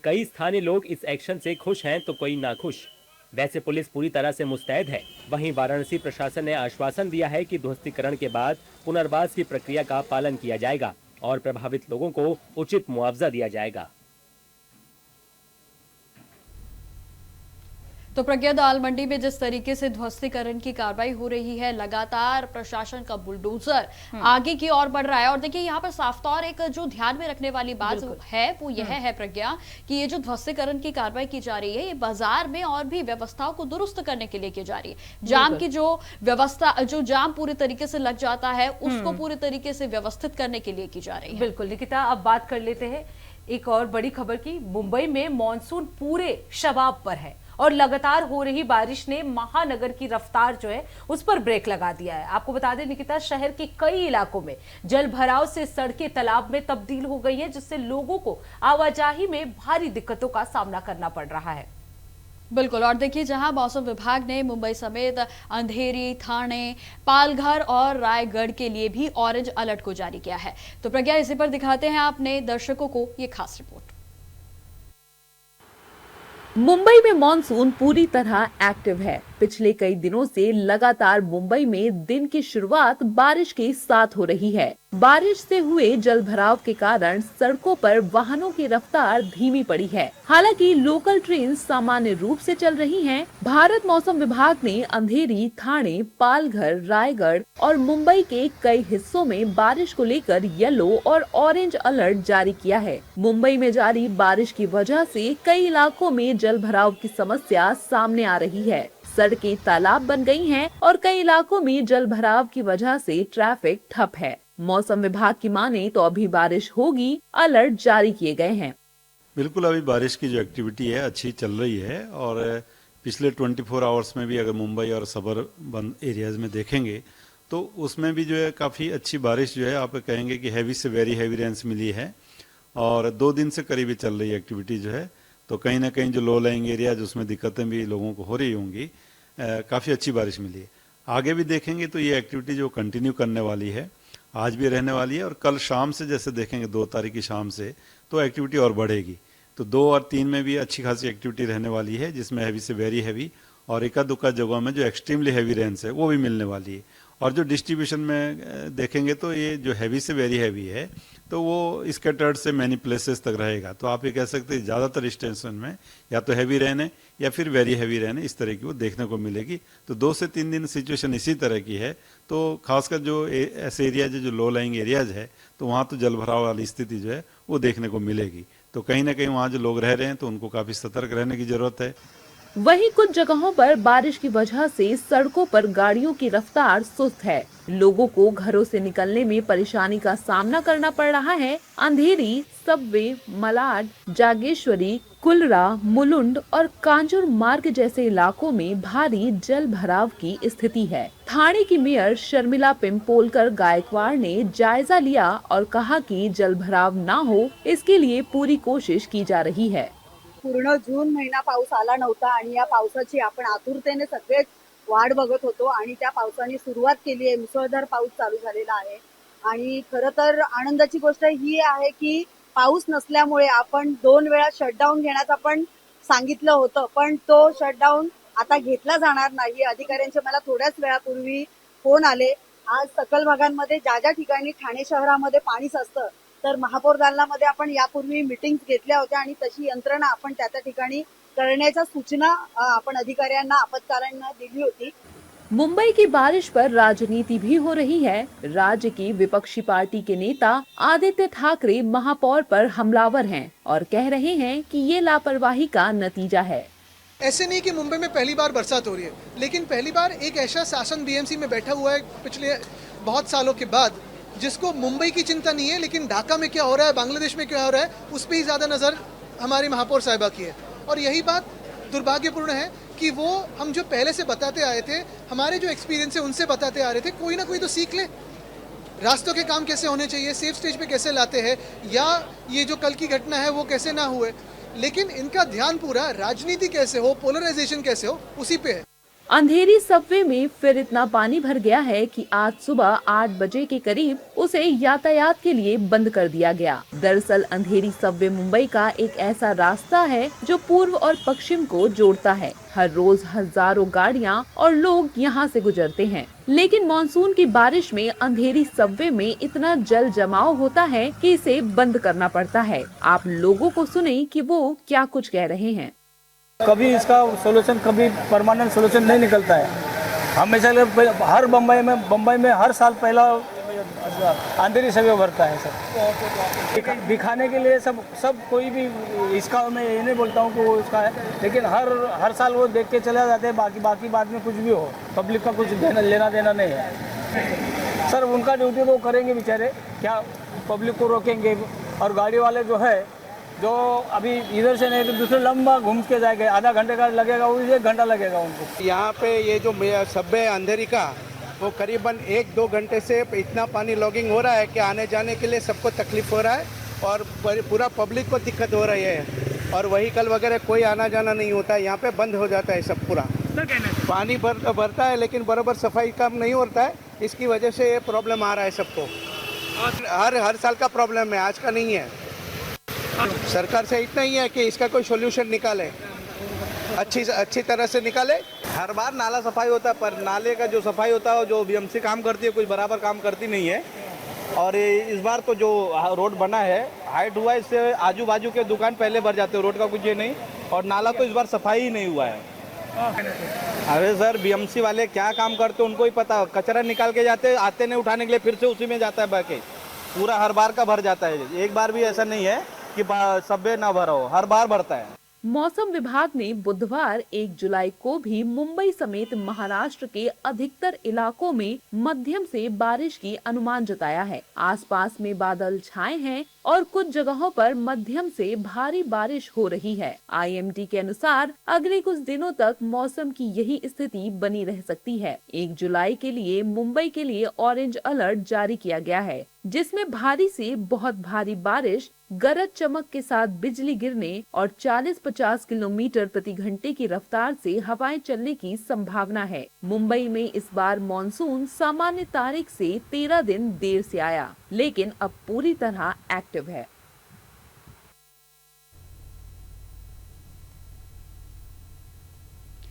कई स्थानीय लोग इस एक्शन से खुश हैं तो कोई नाखुश। वैसे पुलिस पूरी तरह से मुस्तैद है। वहीं वाराणसी प्रशासन ने आश्वासन दिया है कि ध्वस्तीकरण के बाद पुनर्वास की प्रक्रिया का पालन किया जाएगा और प्रभावित लोगों को उचित मुआवजा दिया जाएगा। तो प्रज्ञा, दाल मंडी में जिस तरीके से ध्वस्तीकरण की कार्रवाई हो रही है, लगातार प्रशासन का बुलडोजर आगे की ओर बढ़ रहा है। और देखिए यहाँ पर साफ तौर एक जो ध्यान में रखने वाली बात है वो यह है प्रज्ञा कि ये जो ध्वस्तीकरण की कार्रवाई की जा रही है ये बाजार में और भी व्यवस्थाओं को दुरुस्त करने के लिए की जा रही है। जाम की जो व्यवस्था, जो जाम पूरी तरीके से लग जाता है उसको पूरी तरीके से व्यवस्थित करने के लिए की जा रही है। बिल्कुल निकिता, अब बात कर लेते हैं एक और बड़ी खबर की। मुंबई में मॉनसून पूरे शबाब पर है और लगातार हो रही बारिश ने महानगर की रफ्तार जो है उस पर ब्रेक लगा दिया है। आपको बता दें निकिता, शहर के कई इलाकों में जल भराव से सड़कें तालाब में तब्दील हो गई है, जिससे लोगों को आवाजाही में भारी दिक्कतों का सामना करना पड़ रहा है। बिल्कुल। और देखिए, जहां मौसम विभाग ने मुंबई समेत अंधेरी, ठाणे, पालघर और रायगढ़ के लिए भी ऑरेंज अलर्ट को जारी किया है। तो प्रज्ञा, इसी पर दिखाते हैं आपने दर्शकों को ये खास रिपोर्ट। मुंबई में मॉनसून पूरी तरह एक्टिव है। पिछले कई दिनों से लगातार मुंबई में दिन की शुरुआत बारिश के साथ हो रही है। बारिश से हुए जल भराव के कारण सड़कों पर वाहनों की रफ्तार धीमी पड़ी है। हालांकि लोकल ट्रेन सामान्य रूप से चल रही हैं। भारत मौसम विभाग ने अंधेरी, ठाणे, पालघर, रायगढ़ और मुंबई के कई हिस्सों में बारिश को लेकर येलो और ऑरेंज अलर्ट जारी किया है। मुंबई में जारी बारिश की वजह से कई इलाकों में जल भराव की समस्या सामने आ रही है। सड़कें तालाब बन गई हैं और कई इलाकों में जल भराव की वजह से ट्रैफिक ठप है। मौसम विभाग की माने तो अभी बारिश होगी, अलर्ट जारी किए गए हैं। बिल्कुल, अभी बारिश की जो एक्टिविटी है अच्छी चल रही है और पिछले 24 आवर्स में भी अगर मुंबई और सबअर्बन एरियाज में देखेंगे तो उसमें भी जो है काफ़ी अच्छी बारिश जो है आप कहेंगे कि हैवी से वेरी हैवी रेंस मिली है और 2 दिन से करीब चल रही एक्टिविटी जो है। तो कहीं ना कहीं जो लो लाइंग एरिया उसमें दिक्कतें भी लोगों को हो रही होंगी। काफ़ी अच्छी बारिश मिली है। आगे भी देखेंगे तो ये एक्टिविटी जो कंटिन्यू करने वाली है, आज भी रहने वाली है और कल शाम से जैसे देखेंगे 2 तारीख की शाम से तो एक्टिविटी और बढ़ेगी। तो 2 और 3 में भी अच्छी खासी एक्टिविटी रहने वाली है, जिसमें हैवी से वेरी हैवी और एका दुक्का जगहों में जो एक्सट्रीमली हैवी रेंस है वो भी मिलने वाली है। और जो डिस्ट्रीब्यूशन में देखेंगे तो ये जो हैवी से वेरी हैवी है तो वो स्कैटर्ड से मैनी प्लेसेस तक रहेगा। तो आप ये कह सकते हैं ज़्यादातर स्टेशन में या तो हैवी रहने या फिर वेरी हैवी रहने, इस तरह की वो देखने को मिलेगी। तो 2 से 3 दिन सिचुएशन इसी तरह की है। तो खासकर जो ऐसे एरियाज है जो लो लाइंग एरियाज है तो वहाँ तो जल भराव वाली स्थिति जो है वो देखने को मिलेगी। तो कहीं ना कहीं वहाँ जो लोग रह रहे हैं तो उनको काफ़ी सतर्क रहने की ज़रूरत है। वहीं कुछ जगहों पर बारिश की वजह से सड़कों पर गाड़ियों की रफ्तार सुस्त है। लोगों को घरों से निकलने में परेशानी का सामना करना पड़ रहा है। अंधेरी, सबवे, मलाड, जागेश्वरी, कुलरा, मुलुंड और कांजुर मार्ग जैसे इलाकों में भारी जल भराव की स्थिति है। ठाणे की मेयर शर्मिला पिंपोलकर गायकवाड़ ने जायजा लिया और कहा कि जल भराव न हो, इसके लिए पूरी कोशिश की जा रही है। पूर्ण जून महिना पाऊस आला नव्हता आणि या पावसाची आपण आतुरतेने सगळेच वाट बघत होतो आणि त्या पावसाने सुरुवात केली आहे। मुसळधार पाऊस चालू झालेला आहे आणि खरं तर आनंदाची गोष्ट ही आहे की पाऊस नसल्यामुळे आपण 2 वेळा शटडाऊन घेण्याचं आपण सांगितलं होतं, पण तो शटडाऊन आता घेतला जाणार नाही। अधिकाऱ्यांचे मला थोड्याच वेळापूर्वी फोन आले। आज सकल भागांमध्ये ज्या ठिकाणी ठाणे शहरामध्ये पाणी साचतं तर महापौर दालनामध्ये आपण यापूर्वी मीटिंग्स घेतल्या होत्या आणि तशी यंत्रणा आपण त्या ठिकाणी करण्याच्या सूचना आपण अधिकाऱ्यांना आपत्कालीन दिली होती। मुंबई की बारिश पर राजनीति भी हो रही है। राज्य की विपक्षी पार्टी के नेता आदित्य ठाकरे महापौर पर हमलावर हैं और कह रहे हैं कि ये लापरवाही का नतीजा है। ऐसे नहीं कि मुंबई में पहली बार बरसात हो रही है, लेकिन पहली बार एक ऐसा शासन बीएमसी में बैठा हुआ है पिछले बहुत सालों के बाद, जिसको मुंबई की चिंता नहीं है, लेकिन ढाका में क्या हो रहा है, बांग्लादेश में क्या हो रहा है, उस पर ही ज्यादा नजर हमारी महापौर साहिबा की है। और यही बात दुर्भाग्यपूर्ण है कि वो हम जो पहले से बताते आए थे, हमारे जो एक्सपीरियंस है उनसे बताते आ रहे थे, कोई ना कोई तो सीख ले। रास्तों के काम कैसे होने चाहिए, सेफ स्टेज पे कैसे लाते हैं, या ये जो कल की घटना है वो कैसे ना हुए, लेकिन इनका ध्यान पूरा राजनीति कैसे हो, पोलराइजेशन कैसे हो, उसी पे है। अंधेरी सबवे में फिर इतना पानी भर गया है कि आज सुबह 8 बजे के करीब उसे यातायात के लिए बंद कर दिया गया। दरअसल अंधेरी सबवे मुंबई का एक ऐसा रास्ता है जो पूर्व और पश्चिम को जोड़ता है। हर रोज हजारों गाड़ियां और लोग यहां से गुजरते हैं, लेकिन मानसून की बारिश में अंधेरी सबवे में इतना जल जमाव होता है कि इसे बंद करना पड़ता है। आप लोगों को सुने कि वो क्या कुछ कह रहे हैं। कभी इसका सोल्यूशन, कभी परमानेंट सोल्यूशन नहीं निकलता है। हमेशा हर बम्बई में हर साल पहला अंधेरी सबवे भरता है सब दिखाने के लिए। सब कोई भी इसका, मैं ये नहीं बोलता हूँ कि वो इसका है, लेकिन हर साल वो देख के चले जाते हैं। बाकी बाद में कुछ भी हो, पब्लिक का कुछ लेना देना नहीं है। सर उनका ड्यूटी तो करेंगे बेचारे, क्या पब्लिक को रोकेंगे। और गाड़ी वाले जो है, जो अभी इधर से नहीं तो दूसरे लंबा घूम के जाएंगे, आधा घंटे का लगेगा, वो 1 घंटा लगेगा उनको। यहाँ पे ये जो सबवे अंधेरी का, वो करीबन 1-2 घंटे से इतना पानी लॉगिंग हो रहा है कि आने जाने के लिए सबको तकलीफ हो रहा है और पूरा पब्लिक को दिक्कत हो रही है। और व्हीकल वगैरह कोई आना जाना नहीं होता है, यहाँ पे बंद हो जाता है सब पूरा। पानी भरता है लेकिन बराबर सफाई काम नहीं होता है, इसकी वजह से ये प्रॉब्लम आ रहा है सबको। हर साल का प्रॉब्लम है, आज का नहीं है। सरकार से इतना ही है कि इसका कोई सॉल्यूशन निकाले, अच्छी तरह से निकाले। हर बार नाला सफाई होता है, पर नाले का जो सफाई होता है जो बीएमसी काम करती है, कुछ बराबर काम करती नहीं है। और इस बार तो जो रोड बना है, हाइट हुआ है, इससे आजू बाजू के दुकान पहले भर जाते हैं, रोड का कुछ ये नहीं। और नाला तो इस बार सफाई ही नहीं हुआ है। अरे सर बीएमसी वाले क्या काम करते हैं उनको ही पता। कचरा निकाल के जाते, आते नहीं उठाने के लिए, फिर से उसी में जाता है बाकी। पूरा हर बार का भर जाता है, एक बार भी ऐसा नहीं है कि सबवे ना भरा हो, हर बार भरता है। मौसम विभाग ने बुधवार 1 जुलाई को भी मुंबई समेत महाराष्ट्र के अधिकतर इलाकों में मध्यम से बारिश की अनुमान जताया है। आसपास में बादल छाए हैं और कुछ जगहों पर मध्यम से भारी बारिश हो रही है। IMD के अनुसार अगले कुछ दिनों तक मौसम की यही स्थिति बनी रह सकती है। 1 जुलाई के लिए मुंबई के लिए ऑरेंज अलर्ट जारी किया गया है, जिसमें भारी से बहुत भारी बारिश, गरज चमक के साथ बिजली गिरने और 40-50 किलोमीटर प्रति घंटे की रफ्तार से हवाएं चलने की संभावना है। मुंबई में इस बार मॉनसून सामान्य तारीख से 13 दिन देर से आया, लेकिन अब पूरी तरह एक्टिव है।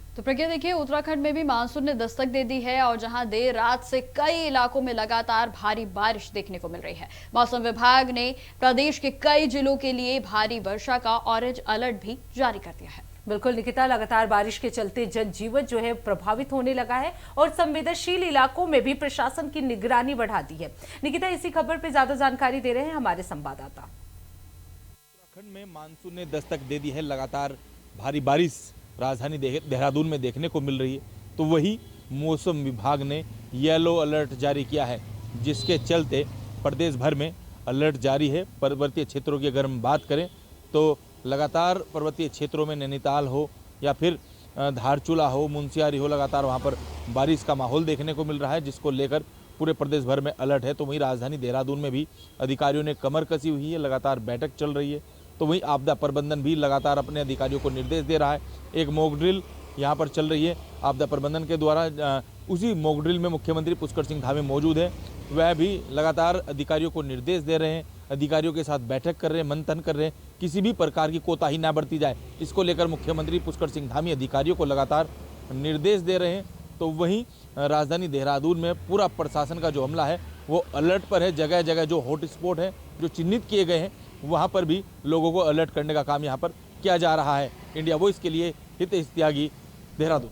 तो प्रज्ञा देखिए, उत्तराखंड में भी मानसून ने दस्तक दे दी है और जहां देर रात से कई इलाकों में लगातार भारी बारिश देखने को मिल रही है। मौसम विभाग ने प्रदेश के कई जिलों के लिए भारी वर्षा का ऑरेंज अलर्ट भी जारी कर दिया है। बिल्कुल निकिता, लगातार बारिश के चलते जनजीवन जो है प्रभावित होने लगा है और संवेदनशील इलाकों में भी प्रशासन की निगरानी बढ़ा दी है। निकिता, इसी खबर पे ज्यादा जानकारी दे रहे हैं हमारे संवाददाता। उत्तराखंड में मानसून ने दस्तक दे दी है। लगातार भारी बारिश राजधानी देहरादून में देखने को मिल रही है। तो वही मौसम विभाग ने येलो अलर्ट जारी किया है, जिसके चलते प्रदेश भर में अलर्ट जारी है। पर्वतीय क्षेत्रों की अगर हम बात करें तो लगातार पर्वतीय क्षेत्रों में नैनीताल हो या फिर धारचूला हो, मुंशियारी हो, लगातार वहाँ पर बारिश का माहौल देखने को मिल रहा है, जिसको लेकर पूरे प्रदेश भर में अलर्ट है। तो वहीं राजधानी देहरादून में भी अधिकारियों ने कमर कसी हुई है, लगातार बैठक चल रही है। तो वहीं आपदा प्रबंधन भी लगातार अपने अधिकारियों को निर्देश दे रहा है। एक मॉक ड्रिल यहाँ पर चल रही है आपदा प्रबंधन के द्वारा। उसी मॉक ड्रिल में मुख्यमंत्री पुष्कर सिंह धामी मौजूद है, वह भी लगातार अधिकारियों को निर्देश दे रहे हैं, अधिकारियों के साथ बैठक कर रहे हैं, मंथन कर रहे हैं, किसी भी प्रकार की कोताही ना बरती जाए, इसको लेकर मुख्यमंत्री पुष्कर सिंह धामी अधिकारियों को लगातार निर्देश दे रहे हैं। तो वहीं राजधानी देहरादून में पूरा प्रशासन का जो अमला है वो अलर्ट पर है। जगह जगह जो हॉट स्पॉट है, जो चिन्हित किए गए हैं, वहाँ पर भी लोगों को अलर्ट करने का काम यहाँ पर किया जा रहा है। इंडिया वॉइस के लिए हितेश त्यागी, देहरादून।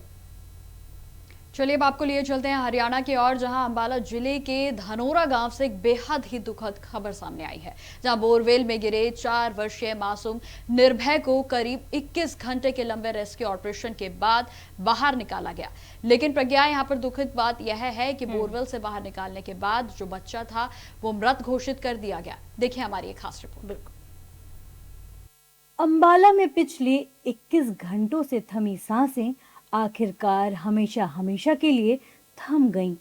चलिए अब आपको लिए चलते हैं हरियाणा की ओर, जहां अंबाला जिले के धनोरा गांव से एक बेहद ही दुखद खबर सामने आई है, जहां बोरवेल में गिरे 4 वर्षीय मासूम निर्भय को करीब 21 घंटे के लंबे रेस्क्यू ऑपरेशन के बाद बाहर निकाला गया। लेकिन प्रज्ञा, यहां पर दुखद बात यह है कि बोरवेल से बाहर निकालने के बाद जो बच्चा था वो मृत घोषित कर दिया गया। देखिए हमारी एक खास रिपोर्ट। अंबाला में पिछले 21 घंटों से थमी सांसें आखिरकार हमेशा हमेशा के लिए थम गईं।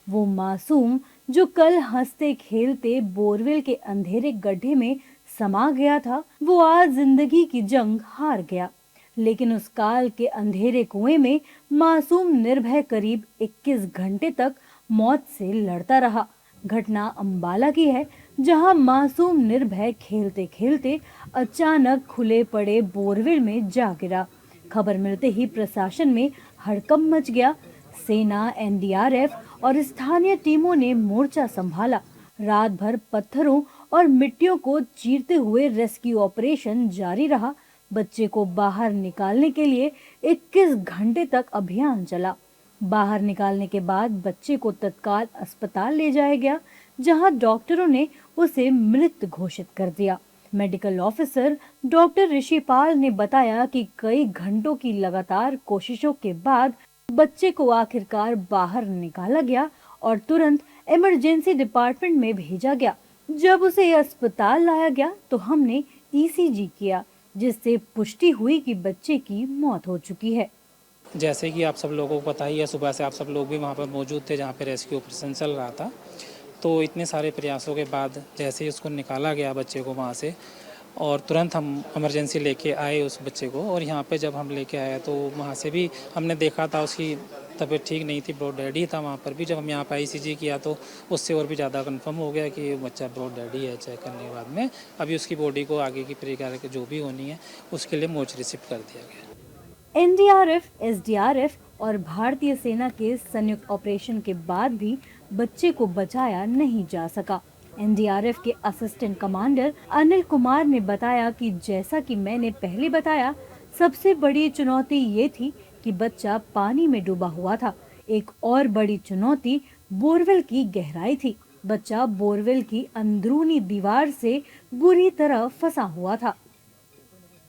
वो मासूम जो कल हंसते खेलते बोरवेल के अंधेरे गड्ढे में समा गया था, वो आज जिंदगी की जंग हार गया। लेकिन उस काल के अंधेरे कुएं में मासूम निर्भय करीब 21 घंटे तक मौत से लड़ता रहा। घटना अंबाला की है, जहां मासूम निर्भय खेलते खेलते अचानक खुले पड़े बोरवेल में जा गिरा। खबर मिलते ही प्रशासन में हड़कंप मच गया। सेना, एनडीआरएफ और स्थानीय टीमों ने मोर्चा संभाला। रात भर पत्थरों और मिट्टियों को चीरते हुए रेस्क्यू ऑपरेशन जारी रहा। बच्चे को बाहर निकालने के लिए 21 घंटे तक अभियान चला। बाहर निकालने के बाद बच्चे को तत्काल अस्पताल ले जाया गया, जहां डॉक्टरों ने उसे मृत घोषित कर दिया। मेडिकल ऑफिसर डॉक्टर ऋषिपाल ने बताया कि कई घंटों की लगातार कोशिशों के बाद बच्चे को आखिरकार बाहर निकाला गया और तुरंत इमरजेंसी डिपार्टमेंट में भेजा गया। जब उसे अस्पताल लाया गया तो हमने ईसीजी किया, जिससे पुष्टि हुई कि बच्चे की मौत हो चुकी है। जैसे कि आप सब लोगों को पता ही है, सुबह से आप सब लोग भी वहाँ पर मौजूद थे जहाँ पे रेस्क्यू ऑपरेशन चल रहा था। तो इतने सारे प्रयासों के बाद जैसे ही उसको निकाला गया बच्चे को वहाँ से, और तुरंत हम इमरजेंसी लेके आए उस बच्चे को। और यहाँ पे जब हम लेके आए तो वहाँ से भी हमने देखा था उसकी तबीयत ठीक नहीं थी, ब्रॉड डेड ही था। वहाँ पर भी जब हम यहाँ पर ईसीजी किया तो उससे और भी ज़्यादा कंफर्म हो गया कि बच्चा ब्रॉड डेड ही है। चेक करने के बाद में अभी उसकी बॉडी को आगे की प्रक्रिया जो भी होनी है उसके लिए मोर्चरी शिफ्ट कर दिया गया। एनडीआरएफ, एसडीआरएफ और भारतीय सेना के संयुक्त ऑपरेशन के बाद भी बच्चे को बचाया नहीं जा सका। एनडीआरएफ के असिस्टेंट कमांडर अनिल कुमार ने बताया कि जैसा कि मैंने पहले बताया, सबसे बड़ी चुनौती ये थी कि बच्चा पानी में डूबा हुआ था। एक और बड़ी चुनौती बोरवेल की गहराई थी। बच्चा बोरवेल की अंदरूनी दीवार से बुरी तरह फंसा हुआ था।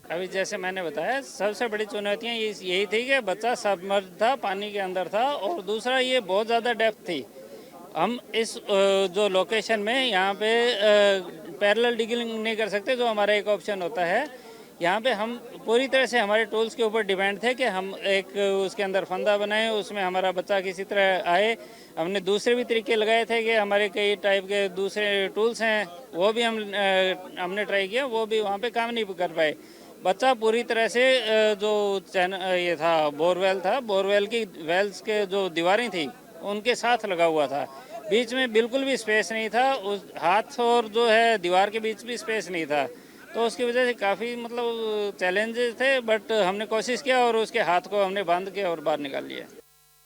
अभी जैसे मैंने बताया, सबसे बड़ी चुनौतियाँ यही थी कि बच्चा सबमर्ज था, पानी के अंदर था, और दूसरा ये बहुत ज़्यादा डेप्थ थी। हम इस जो लोकेशन में यहाँ पे पैरेलल डिगिंग नहीं कर सकते, जो हमारा एक ऑप्शन होता है। यहाँ पे हम पूरी तरह से हमारे टूल्स के ऊपर डिपेंड थे कि हम एक उसके अंदर फंदा बनाएं, उसमें हमारा बच्चा किसी तरह आए। हमने दूसरे भी तरीके लगाए थे कि हमारे कई टाइप के दूसरे टूल्स हैं, वो भी हमने ट्राई किया, वो भी वहाँ पे काम नहीं कर पाए। बच्चा पूरी तरह से जो ये था बोरवेल था, बोरवेल की वेल्स के जो दीवारें थी उनके साथ लगा हुआ था। बीच में बिल्कुल भी स्पेस नहीं था, उस हाथ और जो है दीवार के बीच भी स्पेस नहीं था। तो उसकी वजह से काफ़ी मतलब चैलेंजेस थे, बट हमने कोशिश किया और उसके हाथ को हमने बांध के और बाहर निकाल लिया।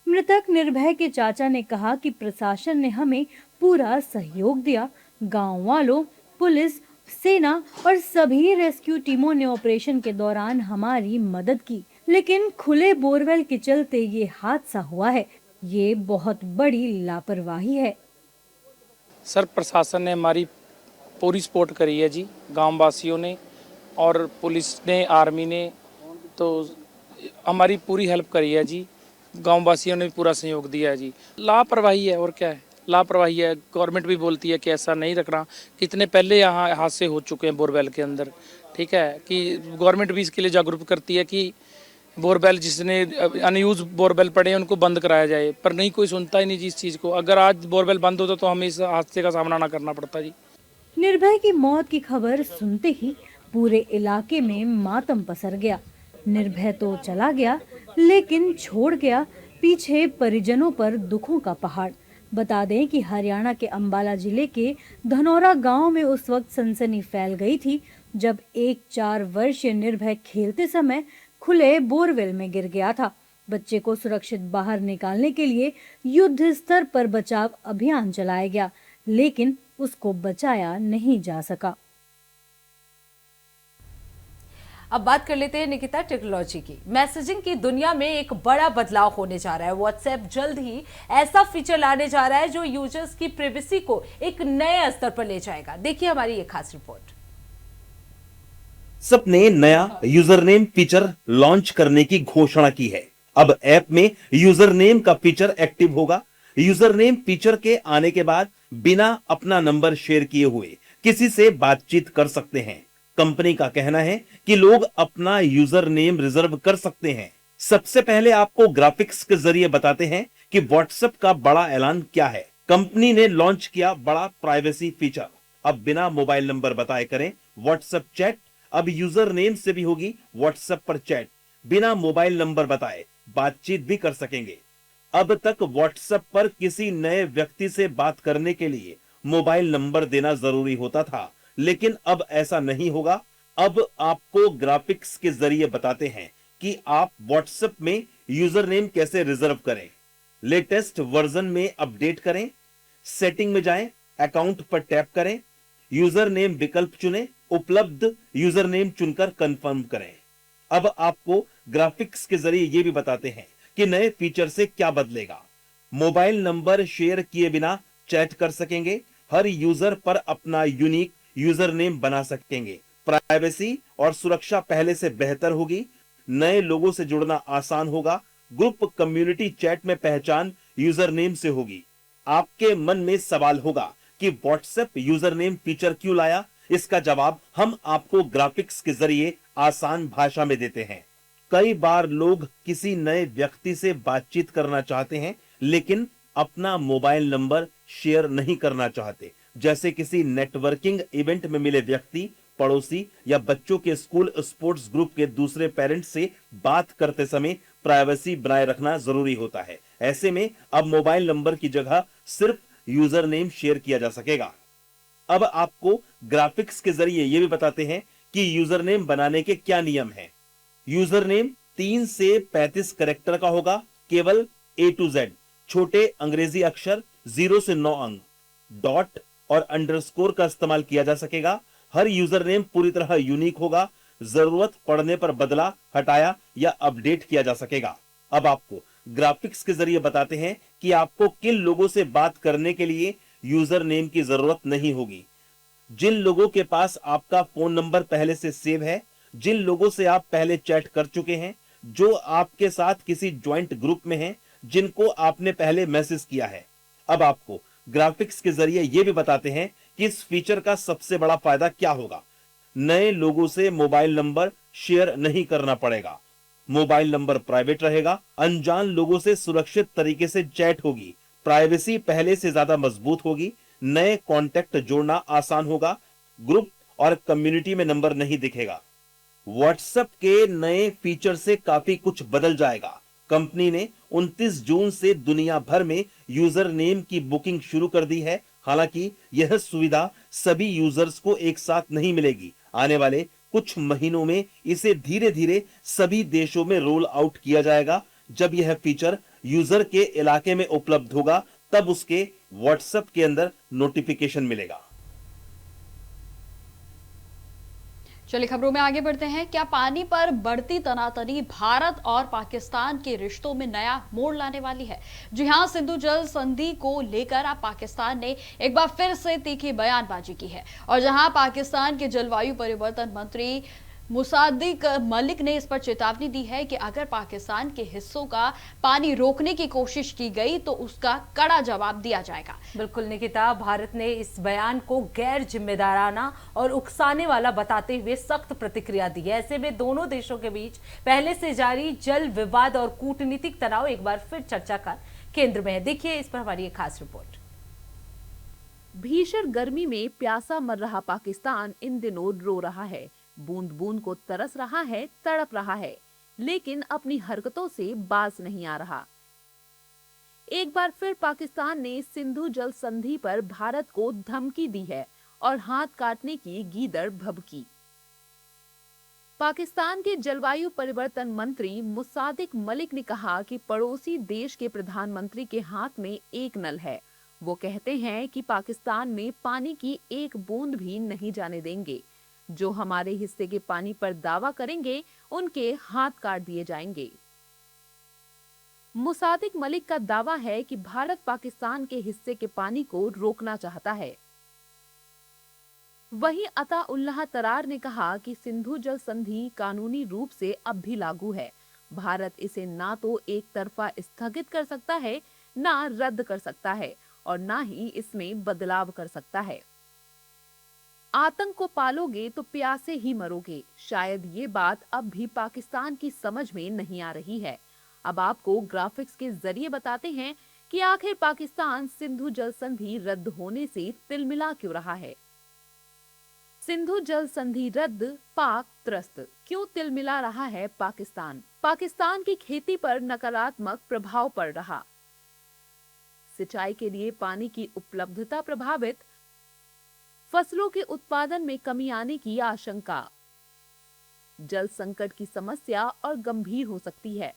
मृतक निर्भय के चाचा ने कहा कि प्रशासन ने हमें पूरा सहयोग दिया। गांव वालों, पुलिस, सेना और सभी रेस्क्यू टीमों ने ऑपरेशन के दौरान हमारी मदद की, लेकिन खुले बोरवेल के चलते ये हादसा हुआ है। ये बहुत बड़ी लापरवाही है। सर, प्रशासन ने हमारी पूरी सपोर्ट करी है जी, गांव वासियों ने और पुलिस ने, आर्मी ने। तो हमारी पूरी हेल्प करी है जी, गांव वासियों ने भी पूरा सहयोग दिया है जी। लापरवाही है और क्या है, लापरवाही है। गवर्नमेंट भी बोलती है कि ऐसा नहीं रखना। कितने पहले यहाँ हादसे हो चुके हैं बोरवेल के अंदर, ठीक है, कि गवर्नमेंट भी इसके लिए जागरूक करती है कि बोरवेल जिसने अनयूज बोरवेल पड़े हैं उनको बंद कराया जाए, पर नहीं, कोई सुनता ही नहीं जी इस चीज़ को। अगर आज बोरवेल बंद होता तो हमें इस हादसे का सामना ना करना पड़ता जी। निर्भय की मौत की खबर सुनते ही पूरे इलाके में मातम पसर गया। निर्भय तो चला गया, लेकिन छोड़ गया पीछे परिजनों पर दुखों का पहाड़। बता दें कि हरियाणा के अंबाला जिले के धनौरा गांव में उस वक्त सनसनी फैल गई थी जब एक 4 वर्षीय निर्भय खेलते समय खुले बोरवेल में गिर गया था। बच्चे को सुरक्षित बाहर निकालने के लिए युद्ध स्तर पर बचाव अभियान चलाया गया, लेकिन उसको बचाया नहीं जा सका। अब बात कर लेते हैं निकिता टेक्नोलॉजी की। मैसेजिंग की दुनिया में एक बड़ा बदलाव होने जा रहा है। व्हाट्सएप जल्द ही ऐसा फीचर लाने जा रहा है जो यूजर्स की प्राइवेसी को एक नए स्तर पर ले जाएगा। देखिए हमारी ये खास रिपोर्ट। व्हाट्सएप ने नया यूजरनेम फीचर लॉन्च करने की घोषणा की है। अब ऐप में यूजरनेम का फीचर एक्टिव होगा। यूजरनेम फीचर के आने के बाद बिना अपना नंबर शेयर किए हुए किसी से बातचीत कर सकते हैं। कंपनी का कहना है कि लोग अपना यूजर नेम रिजर्व कर सकते हैं। सबसे पहले आपको ग्राफिक्स के जरिए बताते हैं कि व्हाट्सएप का बड़ा ऐलान क्या है। कंपनी ने लॉन्च किया बड़ा प्राइवेसी फीचर। अब बिना मोबाइल नंबर बताए करें व्हाट्सएप चैट। अब यूजर नेम से भी होगी व्हाट्सएप पर चैट। बिना मोबाइल नंबर बताए बातचीत भी कर सकेंगे। अब तक व्हाट्सएप पर किसी नए व्यक्ति से बात करने के लिए मोबाइल नंबर देना जरूरी होता था, लेकिन अब ऐसा नहीं होगा। अब आपको ग्राफिक्स के जरिए बताते हैं कि आप व्हाट्सएप में यूजर नेम कैसे रिजर्व करें। लेटेस्ट वर्जन में अपडेट करें, सेटिंग में जाएं, अकाउंट पर टैप करें, यूजर नेम विकल्प चुनें, उपलब्ध यूजर नेम चुनकर कंफर्म करें। अब आपको ग्राफिक्स के जरिए यह भी बताते हैं कि नए फीचर से क्या बदलेगा। मोबाइल नंबर शेयर किए बिना चैट कर सकेंगे। हर यूजर पर अपना यूनिक यूजर नेम बना सकेंगे। प्राइवेसी और सुरक्षा पहले से बेहतर होगी। नए लोगों से जुड़ना आसान होगा। ग्रुप कम्युनिटी चैट में पहचान यूजर नेम से होगी। आपके मन में सवाल होगा कि व्हाट्सएप यूजर नेम फीचर क्यों लाया? इसका जवाब हम आपको ग्राफिक्स के जरिए आसान भाषा में देते हैं। कई बार लोग किसी नए व्यक्ति से बातचीत करना चाहते हैं, लेकिन अपना मोबाइल नंबर शेयर नहीं करना चाहते। जैसे किसी नेटवर्किंग इवेंट में मिले व्यक्ति, पड़ोसी या बच्चों के स्कूल स्पोर्ट्स ग्रुप के दूसरे पेरेंट्स से बात करते समय प्राइवेसी बनाए रखना जरूरी होता है। ऐसे में अब मोबाइल नंबर की जगह सिर्फ यूजर नेम शेयर किया जा सकेगा। अब आपको ग्राफिक्स के जरिए यह भी बताते हैं कि यूजर नेम बनाने के क्या नियम हैं। यूजर नेम 3 से 35 कैरेक्टर का होगा। केवल A to Z, छोटे अंग्रेजी अक्षर 0 से 9 अंक, डॉट और अंडरस्कोर का इस्तेमाल किया जा सकेगा। हर यूजर नेम पूरी तरह यूनिक होगा। जरूरत पड़ने पर बदला, हटाया या अपडेट किया जा सकेगा। अब आपको ग्राफिक्स के जरिए बताते हैं कि आपको किन लोगों से बात करने के लिए यूजर नेम की जरूरत नहीं होगी। जिन लोगों के पास आपका फोन नंबर पहले से सेव है, जिन लोगों से आप पहले चैट कर चुके हैं, जो आपके साथ किसी ज्वाइंट ग्रुप में हैं, जिनको आपने पहले मैसेज किया है। अब आपको ग्राफिक्स के जरिए यह भी बताते हैं कि इस फीचर का सबसे बड़ा फायदा क्या होगा। नए लोगों से मोबाइल नंबर शेयर नहीं करना पड़ेगा। मोबाइल नंबर प्राइवेट रहेगा। अनजान लोगों से सुरक्षित तरीके से चैट होगी। प्राइवेसी पहले से ज्यादा मजबूत होगी। नए कॉन्टेक्ट जोड़ना आसान होगा। ग्रुप और कम्युनिटी में नंबर नहीं दिखेगा। व्हाट्सएप के नए फीचर से काफी कुछ बदल जाएगा। कंपनी ने 29 जून से दुनिया भर में यूजर नेम की बुकिंग शुरू कर दी है। हालांकि यह सुविधा सभी यूजर्स को एक साथ नहीं मिलेगी। आने वाले कुछ महीनों में इसे धीरे धीरे सभी देशों में रोल आउट किया जाएगा। जब यह फीचर यूजर के इलाके में उपलब्ध होगा, तब उसके व्हाट्सएप के अंदर नोटिफिकेशन मिलेगा। चलिए खबरों में आगे बढ़ते हैं। क्या पानी पर बढ़ती तनातनी भारत और पाकिस्तान के रिश्तों में नया मोड़ लाने वाली है? जी हां, सिंधु जल संधि को लेकर अब पाकिस्तान ने एक बार फिर से तीखी बयानबाजी की है। और जहां पाकिस्तान के जलवायु परिवर्तन मंत्री मुसादिक मलिक ने इस पर चेतावनी दी है कि अगर पाकिस्तान के हिस्सों का पानी रोकने की कोशिश की गई तो उसका कड़ा जवाब दिया जाएगा। बिल्कुल निकिता, भारत ने इस बयान को गैर जिम्मेदाराना और उकसाने वाला बताते हुए सख्त प्रतिक्रिया दी है। ऐसे में दोनों देशों के बीच पहले से जारी जल विवाद और कूटनीतिक तनाव एक बार फिर चर्चा का केंद्र में है। देखिए इस पर हमारी एक खास रिपोर्ट। भीषण गर्मी में प्यासा मर रहा पाकिस्तान इन दिनों रो रहा है, बूंद बूंद को तरस रहा है, तड़प रहा है, लेकिन अपनी हरकतों से बाज नहीं आ रहा। एक बार फिर पाकिस्तान ने सिंधु जल संधि पर भारत को धमकी दी है और हाथ काटने की गीदड़ भभकी। पाकिस्तान के जलवायु परिवर्तन मंत्री मुसादिक मलिक ने कहा कि पड़ोसी देश के प्रधानमंत्री के हाथ में एक नल है। वो कहते हैं कि पाकिस्तान में पानी की एक बूंद भी नहीं जाने देंगे। जो हमारे हिस्से के पानी पर दावा करेंगे उनके हाथ काट दिए जाएंगे। मुसादिक मलिक का दावा है कि भारत पाकिस्तान के हिस्से के पानी को रोकना चाहता है। वहीं अताउल्लाह तरार ने कहा कि सिंधु जल संधि कानूनी रूप से अब भी लागू है। भारत इसे ना तो एक तरफा स्थगित कर सकता है, ना रद्द कर सकता है और ना ही इसमें बदलाव कर सकता है। आतंक को पालोगे तो प्यासे ही मरोगे, शायद ये बात अब भी पाकिस्तान की समझ में नहीं आ रही है। अब आपको ग्राफिक्स के जरिए बताते हैं कि आखिर पाकिस्तान सिंधु जल संधि रद्द होने से तिलमिला क्यों रहा है। सिंधु जल संधि रद्द, पाक त्रस्त। क्यों तिलमिला रहा है पाकिस्तान? पाकिस्तान की खेती पर नकारात्मक प्रभाव पड़ रहा, सिंचाई के लिए पानी की उपलब्धता प्रभावित, फसलों के उत्पादन में कमी आने की आशंका, जल संकट की समस्या और गंभीर हो सकती है,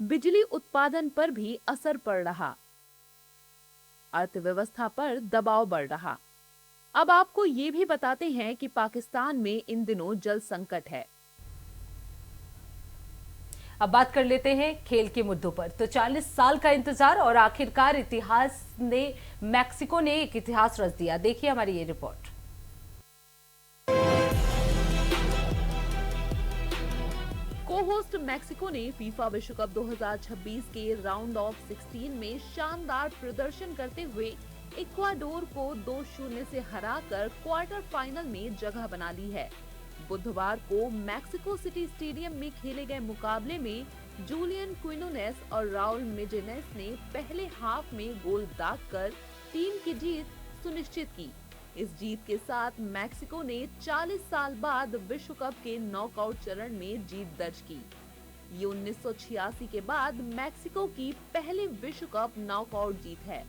बिजली उत्पादन पर भी असर पड़ रहा, अर्थव्यवस्था पर दबाव बढ़ रहा। अब आपको ये भी बताते हैं कि पाकिस्तान में इन दिनों जल संकट है। अब बात कर लेते हैं खेल के मुद्दों पर। तो 40 साल का इंतजार और आखिरकार मैक्सिको ने एक इतिहास रच दिया। देखिए हमारी ये रिपोर्ट। को-होस्ट मैक्सिको ने फीफा विश्व कप 2026 के राउंड ऑफ 16 में शानदार प्रदर्शन करते हुए इक्वाडोर को 2-0 से हराकर क्वार्टर फाइनल में जगह बना ली है। बुधवार को मैक्सिको सिटी स्टेडियम में खेले गए मुकाबले में जूलियन क्विनोनेस और राउल मेजेनेस ने पहले हाफ में गोल दागकर टीम की जीत सुनिश्चित की। इस जीत के साथ मैक्सिको ने 40 साल बाद विश्व कप के नॉकआउट चरण में जीत दर्ज की। ये 1986 के बाद मैक्सिको की पहली विश्व कप नॉकआउट जीत है।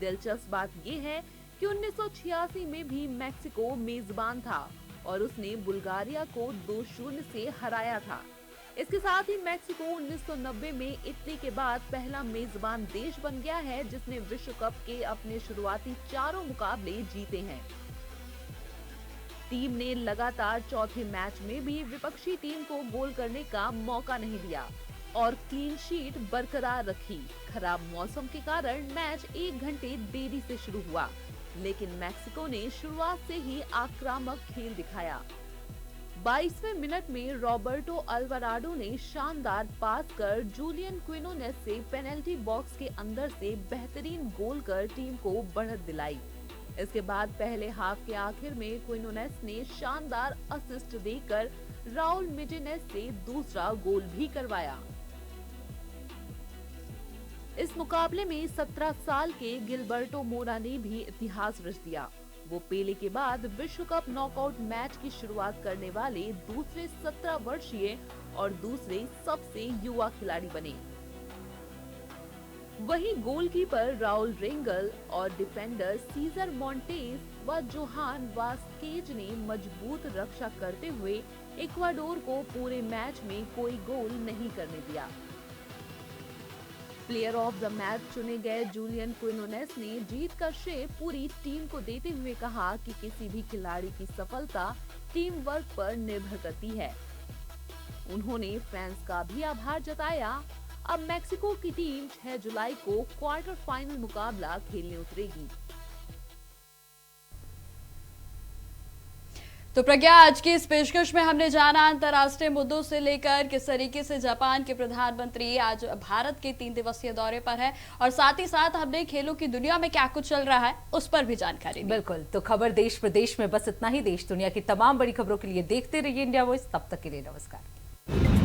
दिलचस्प बात यह है कि 1986 में भी मैक्सिको मेजबान था और उसने बुल्गारिया को 2-0 से हराया था। इसके साथ ही मैक्सिको 1990 में इटली के बाद पहला मेजबान देश बन गया है जिसने विश्व कप के अपने शुरुआती चारों मुकाबले जीते हैं। टीम ने लगातार चौथे मैच में भी विपक्षी टीम को गोल करने का मौका नहीं दिया और क्लीन शीट बरकरार रखी। खराब मौसम के कारण मैच 1 घंटे देरी से शुरू हुआ, लेकिन मैक्सिको ने शुरुआत से ही आक्रामक खेल दिखाया। 22वें मिनट में रॉबर्टो अल्वाराडो ने शानदार पास कर जूलियन क्विनोनेस से पेनल्टी बॉक्स के अंदर से बेहतरीन गोल कर टीम को बढ़त दिलाई। इसके बाद पहले हाफ के आखिर में क्विनोनेस ने शानदार असिस्ट देकर राउल मेजेनेस से दूसरा गोल भी करवाया। इस मुकाबले में 17 साल के गिलबर्टो मोरा ने भी इतिहास रच दिया। वो पेले के बाद विश्व कप नॉकआउट मैच की शुरुआत करने वाले दूसरे 17 वर्षीय और दूसरे सबसे युवा खिलाड़ी बने। वहीं गोलकीपर राउल रेंगल और डिफेंडर सीजर मॉन्टेज व जोहान वास्केज ने मजबूत रक्षा करते हुए इक्वाडोर को पूरे मैच में कोई गोल नहीं करने दिया। प्लेयर ऑफ द मैच चुने गए जूलियन क्विनोनेस ने जीत का श्रेय पूरी टीम को देते हुए कहा कि किसी भी खिलाड़ी की सफलता टीम वर्क पर निर्भर करती है। उन्होंने फैंस का भी आभार जताया। अब मैक्सिको की टीम 6 जुलाई को क्वार्टर फाइनल मुकाबला खेलने उतरेगी। तो प्रज्ञा, आज की इस पेशकश में हमने जाना अंतर्राष्ट्रीय मुद्दों से लेकर किस तरीके से जापान के प्रधानमंत्री आज भारत के 3 दिवसीय दौरे पर है, और साथ ही साथ हमने खेलों की दुनिया में क्या कुछ चल रहा है उस पर भी जानकारी दी। बिल्कुल, तो खबर देश प्रदेश में बस इतना ही। देश दुनिया की तमाम बड़ी खबरों के लिए देखते रहिए इंडिया वॉइस। तब तक के लिए नमस्कार।